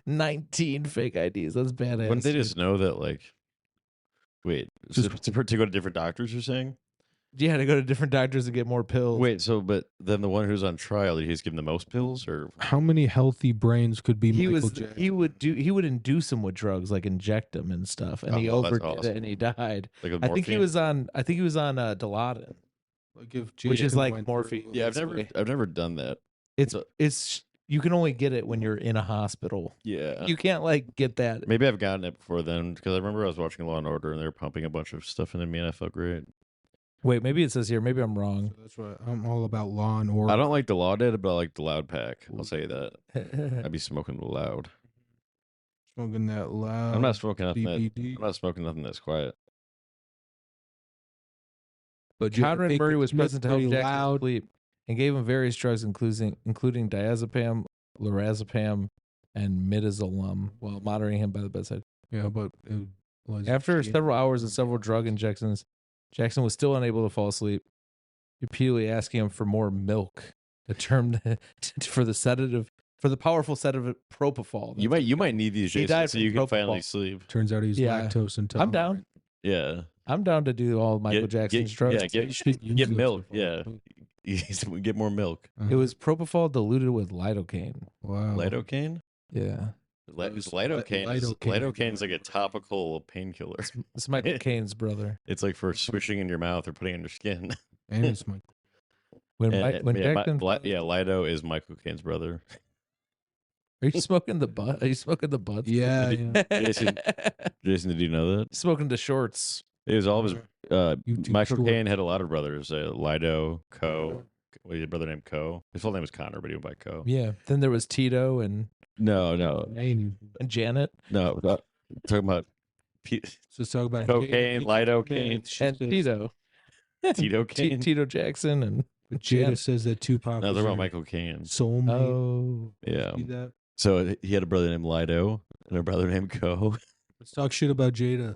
19 fake IDs. That's badass. Wouldn't they dude. just know that, like, wait, to go to different doctors, you're saying? Yeah, to go to different doctors to get more pills. Wait, so, but then the one who's on trial, did he just give him the most pills? Or How many healthy brains could be he Michael was Jackson? he would induce him with drugs, like inject him and stuff, and he Oh, that's overdid awesome. it and he died. like a I think he morphine? was on Dilaudid, Like if which is Jason like went morphine. through- Yeah, basically. I've never done that. It's you can only get it when you're in a hospital. Yeah. You can't like get that. Maybe I've gotten it before then, because I remember I was watching Law and Order and they were pumping a bunch of stuff into me and I felt great. Wait, maybe it says here. Maybe I'm wrong. So that's why I'm all about law and order. I don't like the Law Did, but I like the Loud Pack. I'll say that. I'd be smoking loud. Smoking that loud. I'm not smoking nothing CBD. I'm not smoking nothing that's quiet. But Conrad Murray was present to help pretty Jackson loud. sleep and gave him various drugs, including diazepam, lorazepam, and midazolam, while monitoring him by the bedside. Yeah, but it was After several hours and several drug injections, Jackson was still unable to fall asleep, repeatedly asking him for more milk, the term for the powerful sedative propofol. You might need these, He Jason, died so from you can propofol. finally sleep. Turns out he's Yeah. lactose intolerant. I'm down. Yeah. I'm down to do all Michael Jackson's drugs. Yeah, You should use get those milk. for- Yeah. Get more milk. It was propofol diluted with lidocaine. Wow. Yeah. Lidocaine? Lidocaine. Lidocaine. Lidocaine's like a topical painkiller. It's Michael Caine's brother. It's like for swishing in your mouth or putting on your skin. And it's my When yeah, Jackson, Lido is Michael Caine's brother. are you smoking the butt? Are you smoking the butts? yeah, yeah. Jason, did you know that? Smoking the shorts. It was all of his. YouTube Michael shorts. Caine had a lot of brothers. Lido, Co. He had a brother named Co. His full name was Connor, but he went by Co. Yeah. Then there was Tito and No. Janet Talking about So talk about cocaine, lidocaine, and Tito. Tito Caine. Tito Jackson and Jada Janet. says that Tupac No, was they're about her Michael Caine. soulmate. Oh. Yeah. See that? So he had a brother named Lido and a brother named Co. Let's talk shit about Jada.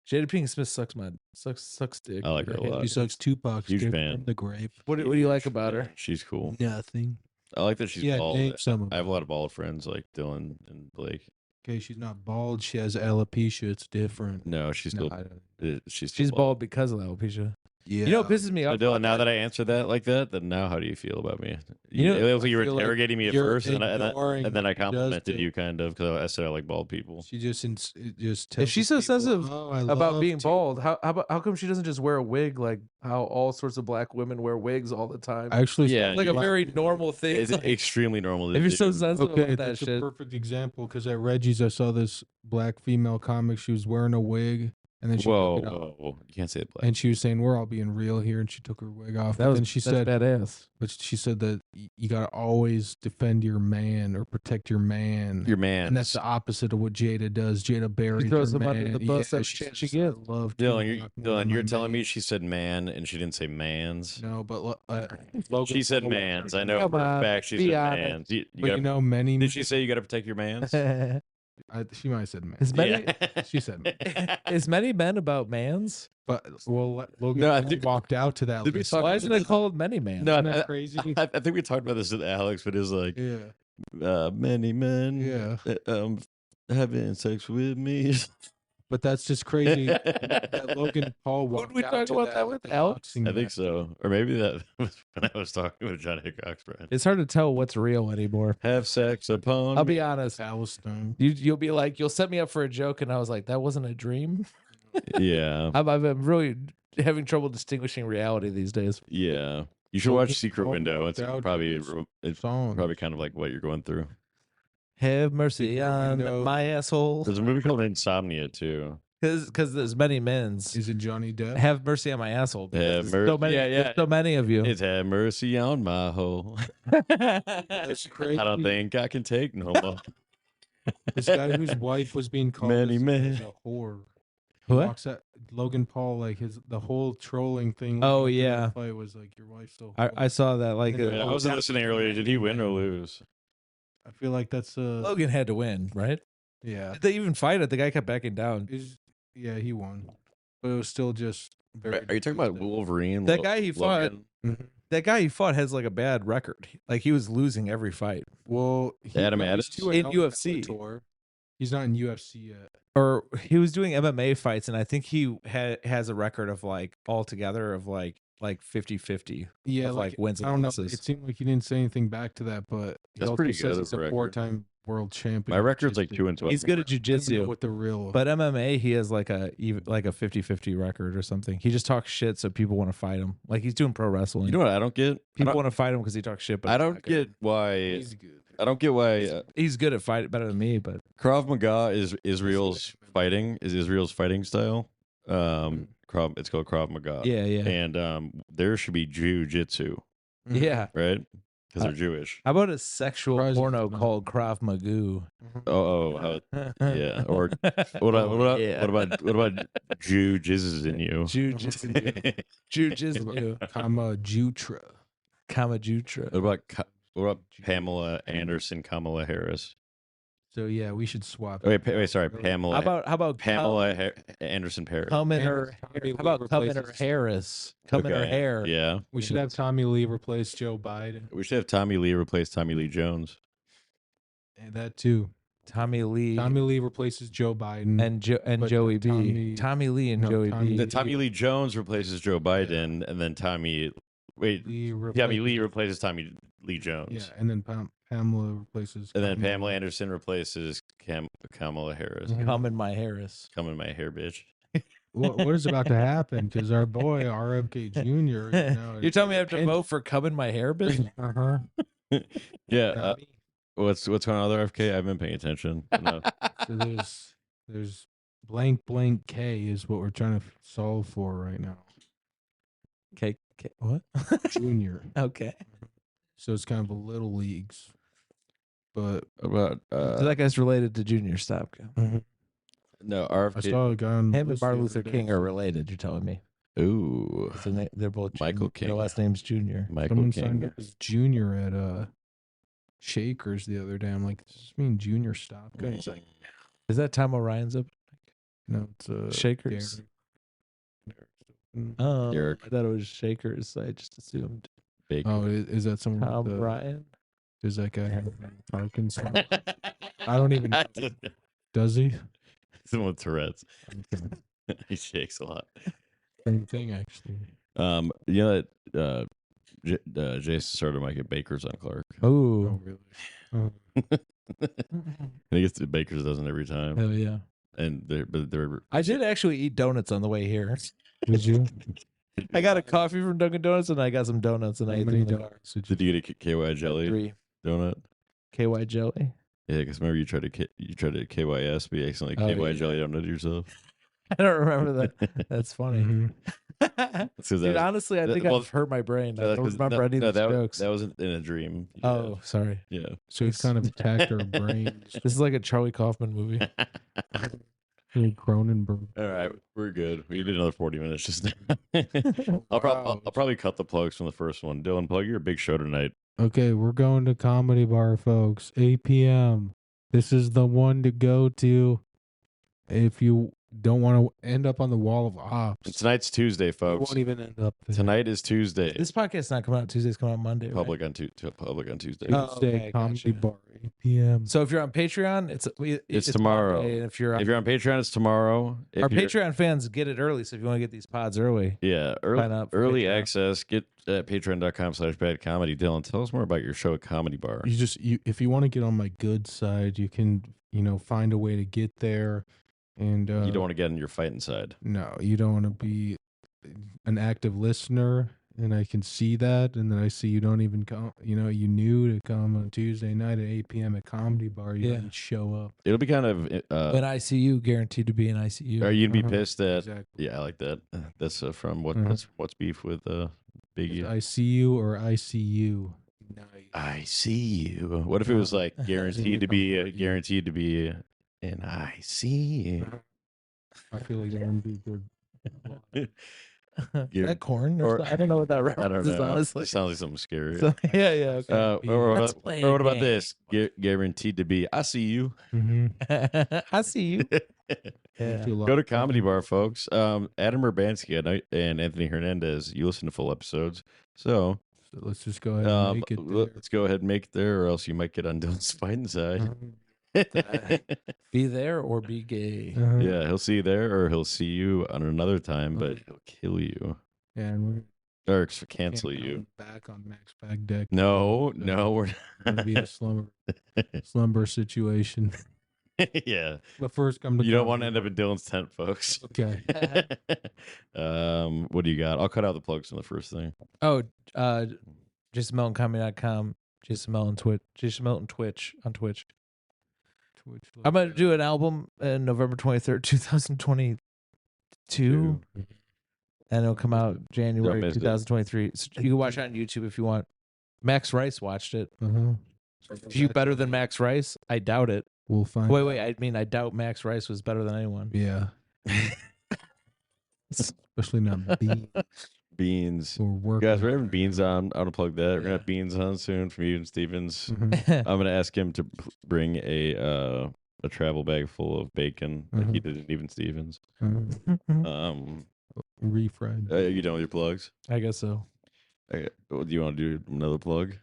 Jada Pinkett Smith sucks dick. I like her a lot. She sucks Tupac's Huge dick fan. from the grave. What do you like about her? She's cool. Nothing. I like that she's Yeah, bald. name some of I have a them. lot of bald friends like Dylan and Blake. Okay, she's not bald. She has alopecia. It's different. No, she's No, still I don't. she's She's bald because of alopecia. Yeah. You know what pisses me off? Dylan, now that I answered that like that, then now how do you feel about me? You know, it looks like you were I feel like interrogating me at you're first, and ignoring then I what she does complimented to- you kind of because I said I like bald people. She just tells if she's so people, sensitive "Oh, I about love being to." bald, how come she doesn't just wear a wig like how all sorts of black women wear wigs all the time? I actually Yeah, saw Like a black very people- normal thing. It's Like, extremely normal. To if you're so do. sensitive Okay, about that that's a shit, perfect example because at Reggie's I saw this black female comic. She was wearing a wig and then she Whoa, took it off. whoa, you can't say it black. And she was saying we're all being real here, and she took her wig off. But then she said, badass. but she said that you gotta always defend your man or protect your man. Your man. And that's the opposite of what Jada does. Jada buries throws her him under man. the bus every she chance she says, "I gets." love to Dylan. rock more Dylan, than you're my telling man." me she said man and she didn't say mans. No, but Logan, She said mans. I know Come for a on, fact she be said honest. mans. You But gotta, you know, many. did she say you got to protect your mans? She might have said man. Is many Yeah. She said man. is many men about mans? But Logan No, I Paul think- walked out to that. Did we list. talk Why about isn't it called many man? No, Isn't that crazy? I think we talked about this with Alex, but it's like Yeah, many men yeah. having sex with me. But that's just crazy. that Logan Paul walked we out talk to about that with Alex? boxing I think match. so. Or maybe that was when I was talking with John Hickok's friend. It's hard to tell what's real anymore. Have sex upon I'll me. be honest. Palestine. You'll be like, you'll set me up for a joke, and I was like, that wasn't a dream. Yeah. I'm really having trouble distinguishing reality these days. Yeah. You should Logan watch Secret Paul Window. It's walked out to probably his it's Song. probably kind of like what you're going through. Have mercy Secret on Window. my asshole. There's a movie called Insomnia too. Because there's many men's. Is it Johnny Depp? Have mercy on my asshole. because Have there's so many, yeah, yeah. there's so many of you. It's have mercy on my hole. That's crazy. I don't think I can take no more. This guy whose wife was being called Many as men. a whore. He What? walks out, Logan Paul, like the whole trolling thing. Oh, leading up to yeah. the fight was like your wife's so. I saw that. Like, Yeah, I wasn't listening earlier. Did he win or lose? I feel like that's Logan had to win, right? yeah. Did they even fight it? The guy kept backing down. Yeah, he won, but it was still just. Very Are you talking about disgusting. Wolverine? That guy he fought- Logan? Mhm. That guy he fought has like a bad record. Like he was losing every fight. Well, Adam he's Adams? 2-0 In on UFC. Bellator. He's not in UFC yet. Or he was doing MMA fights, and I think he has a record of like altogether of like 50-50. Yeah, Of, like, wins and I don't know. losses. It seemed like he didn't say anything back to that, but he That's also pretty says good he's of a a record. four-time world champion. My record's like jiu-jitsu. 2-12. He's good at I don't know jujitsu. what the real. But MMA, he has like a 50-50 record or something. He just talks shit, so people want to fight him. Like he's doing pro wrestling. You know what I don't get? People want to fight him because he talks shit. But I he's don't not good. get why. he's good. I don't get why He's good at fight better than me, but Krav Maga is Israel's fighting. Is Israel's fighting style? It's called Krav Maga. yeah, yeah, And there should be Jiu-Jitsu, yeah. right? Because they're Jewish. How about a sexual Surprised porno it's not. called Krav Magoo? Oh, yeah. Or what about Jew jizzes in you? Jujitsu, Kama Jutra. Kamajutra. What about Pamela Anderson, Kamala Harris? So yeah, we should swap. Oh, wait, sorry, Pamela. How about Pamela Anderson Paris. come in And her? Tommy How about Lee come in her replaces- Harris? Come in her Okay, hair. Yeah. We should have Tommy Lee replace Joe Biden. We should have Tommy Lee replace Tommy Lee Jones. And that too. Tommy Lee Tommy Lee replaces Joe Biden. and but Joey B. Tommy- Tommy Lee and no, Joey Tommy B. Then Tommy Lee Jones replaces Joe Biden, and then Tommy Lee replaces Tommy Lee Jones. Yeah, and then Pamela replaces. And then Kamala. Pamela Anderson replaces Kamala Harris. Mhm. Come in my Harris. Come in my hair, bitch. What is about to happen? Because our boy RFK Jr. You're telling me I have to vote for come in my hair, bitch? Uh huh. Yeah. What's going on with RFK? I've been paying attention. No. So there's blank K is what we're trying to solve for right now. Okay. What? Junior. Okay. So it's kind of a little leagues, but About So that guy's related to Junior. Stop. no I RFK. saw a guy on Him and list the Martin other Luther day King are say- related. You're telling me? Ooh, So they're both Michael Their King. last name's Junior. Michael Someone signed King. up as junior at Shakers the other day. I'm like, does this mean junior stop? He's like, Is that Tom O'Ryan's up? no, it's Shakers. Gary. Oh, Derek. I thought it was Shakers. I just assumed Big. Oh, is that someone? Tom with the- O'Ryan. Does that guy have Parkinson's? I don't even. Does he? Someone with Tourette's. He shakes a lot. Same thing, actually. You know that Jason started Mike at Baker's on Clark. Oh, really? Oh. And he gets to Baker's dozen every time. hell yeah! And they're I did actually eat donuts on the way here. Did you? I got a coffee from Dunkin' Donuts and I got some donuts and I How ate them many in the car. dollars did Did you get a KY jelly 3 donut? KY jelly. Yeah, because remember you tried to KYS, but you accidentally Oh, KY yeah. jelly donut yourself. I don't remember that. That's funny. Mhm. That's 'cause that Dude, was- honestly, I that- think well, I've hurt my brain. I no, don't 'cause- remember no, any of no, these jokes. that was in a dream. you Oh, had. sorry. Yeah. So he's kind of attacked our brains. This is like a Charlie Kaufman movie. Cronenberg. All right, we're good. We did another 40 minutes just now. I'll probably cut the plugs from the first one. Dylan, plug your big show tonight. Okay, we're going to Comedy Bar, folks. 8 p.m. This is the one to go to if you don't want to end up on the wall of ops. And tonight's Tuesday, You folks. won't even end up there. Tonight is Tuesday. This podcast's not coming out Tuesday. It's coming out Monday. right? Public on Tuesday. Oh, Tuesday, okay, Comedy gotcha. Bar, 8 p.m. So if you're on Patreon, it's tomorrow. Monday, and if you're on, If you're on Patreon, it's tomorrow. If our you're- Patreon fans get it early. So if you want to get these pods early, Yeah, sign up for early Patreon. access. Get at patreon.com/badcomedy. Dylan, tell us more about your show at Comedy Bar. You if you want to get on my good side, you can, find a way to get there. And You don't want to get in your fighting side. No, you don't want to be an active listener, and I can see that. And then I see you don't even come. You knew to come on Tuesday night at 8 p.m. at Comedy Bar. You Yeah. didn't show up. It'll be kind of. an ICU guaranteed to be an ICU. Are you gonna be Uh-huh. pissed that? Exactly. Yeah, I like that. That's from what? Mhm. What's beef with Biggie? I see you or I see you. Nice. I see you. What if it was like guaranteed to be an I see you? I feel like that would be good. You're- that corn? or- I don't know what that I reference don't is, know. honestly. It sounds like something scary. So, yeah. Okay. Let's play Or a what about game. this? Guaranteed to be I see you. Mm-hmm. I see you. Yeah. Go to Comedy Bar, folks. Adam Urbanski and Anthony Hernandez. You listen to full episodes. So So let's just go ahead and make it there. let's go ahead and make it there, or else you might get on Dylan's fighting side. Be there or be gay. Uh-huh. Yeah, he'll see you there, or he'll see you on another time, but he'll kill you Yeah, and we're or cancel can't you. come back on Max Back Deck. No, So we're it's gonna be a slumber situation. yeah. But first, come to You don't want to Comedy end up in Dylan's tent, folks. Okay. What do you got? I'll cut out the plugs from the first thing. Oh, JasonMeltonComedy.com. Jason Melton Twitch. Jason Melton Twitch on Twitch. Twitch I'm going to do an album in November 23rd, 2022. And it'll come out January miss it. 2023. So you can watch it on YouTube if you want. Max Rice watched it. Uh-huh. Is you better than Max Rice? I doubt it. We'll find. Wait. I mean, I doubt Max Rice was better than anyone. Yeah. Especially not beans Beans. or work. Guys, we're having Beans on. I want to plug that. We're gonna have Beans on soon from you and Stevens. Mhm. I'm gonna ask him to bring a travel bag full of bacon like he Mhm. did in Even Stevens. Mhm. Refried. You done with your plugs? I guess so. Do you want to do another plug?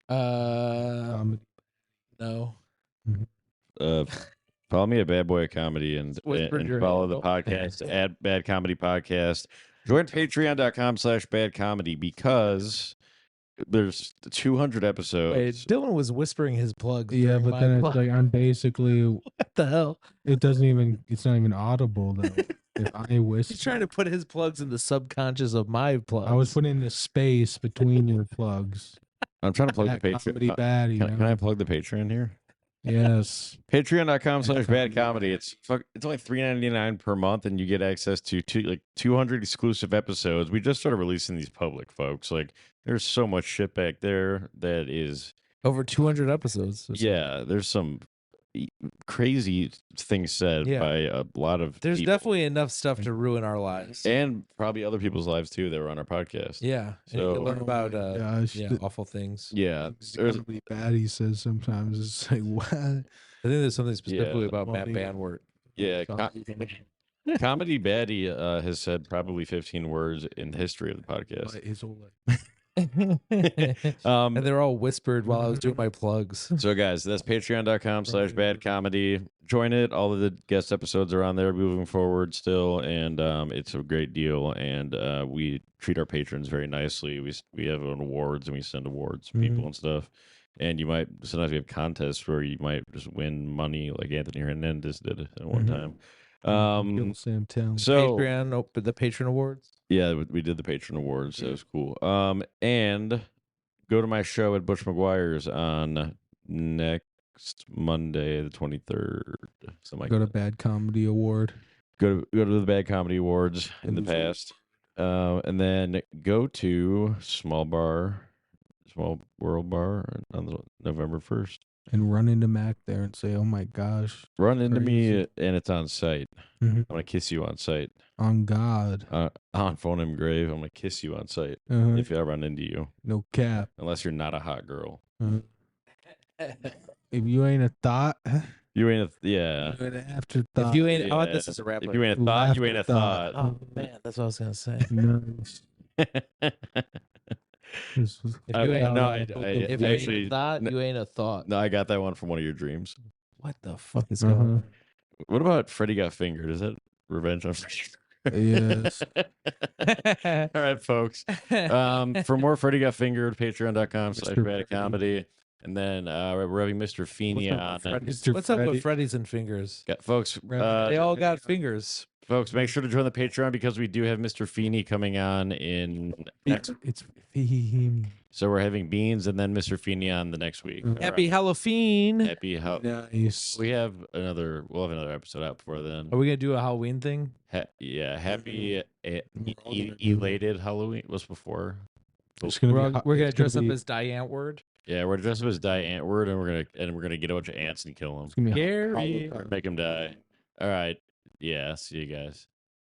Comedy. No. Follow me at Bad Boy Comedy and Whispered your follow the handle. podcast at Bad Comedy Podcast. Join patreon.com/Bad Comedy because there's 200 episodes. Wait, Dylan was whispering his plugs. Yeah, during but my then it's plug. like I'm basically. What the hell? It's not even audible though. If I whisper, He's trying to put his plugs in the subconscious of my plugs. I was putting the space between your plugs. I'm trying to plug That the comedy Patreon. baddie. Can I plug the Patreon here? Yes. Patreon.com/Bad Comedy. It's only $3.99 per month, and you get access to 200 exclusive episodes. We just started releasing these public, folks. Like, there's so much shit back there that is, over 200 episodes. or something. yeah. There's some crazy things said Yeah. by a lot of. There's people. definitely enough stuff to ruin our lives. and probably other people's lives too that were on our podcast. Yeah. And you So- can learn about Gosh, awful things. Yeah, the there's comedy baddie says sometimes it's like what? I think there's something specifically Yeah. about Matt Funny. Banwart. yeah. Comedy Baddie has said probably 15 words in the history of the podcast. His whole life. And they're all whispered while I was doing my plugs. So guys, that's patreon.com/badcomedy. Join it. All of the guest episodes are on there moving forward still, and it's a great deal. And we treat our patrons very nicely. We have awards, and we send awards to people and stuff. And you might sometimes we have contests where you might just win money, like Anthony Hernandez did at one time. Kill Sam Town. So Patreon, the patron awards. yeah, we did the patron awards. So it was cool. And go to my show at Butch McGuire's on next Monday, the 23rd. Something like Go to that. Bad Comedy Award. Go to the Bad Comedy Awards in the past. And then go to Small World Bar on November 1st. And run into Mac there and say, "Oh my gosh, Run into me, Crazy. and it's on site. Mhm. I'm going to kiss you on site. on God, On phone and grave, I'm going to kiss you on site uh-huh. if I run into you. No cap. Unless you're not a hot girl. Uh-huh. If you ain't a thought, You ain't yeah. you ain't an afterthought. If you ain't, I want Yeah. this as a rap. If you ain't a thought, you ain't a thought. Oh man, that's what I was gonna say. Nice. This was- If you ain't, no, if you actually, ain't a thought, you ain't a thought. no, I got that one from one of your dreams. What the fuck is going uh-huh. on? What about Freddy Got Fingered? Is that Revenge on Freddy? Yes. All right, folks. For more Freddy Got Fingered, patreon.com/badcomedy. And then we're having Mr. Feeney on. Mr. What's up with Freddy. Freddy's and fingers? Folks, They all got fingers. folks, make sure to join the Patreon because we do have Mr. Feeney coming on in. It's Feeney. So we're having Beans and then Mr. Feeney on the next week. Mhm. All Happy right. Halloween. Happy Nice. We'll have another episode out before then. Are we gonna do a Halloween thing? Happy elated Halloween was before. It's gonna We're, be, we're gonna it's gonna dress up be- as Diane Word. Yeah, we're dressed up as Die Antword, and we're gonna get a bunch of ants and kill them, It's gonna be Gary. or make them die. All right, yeah. See you guys.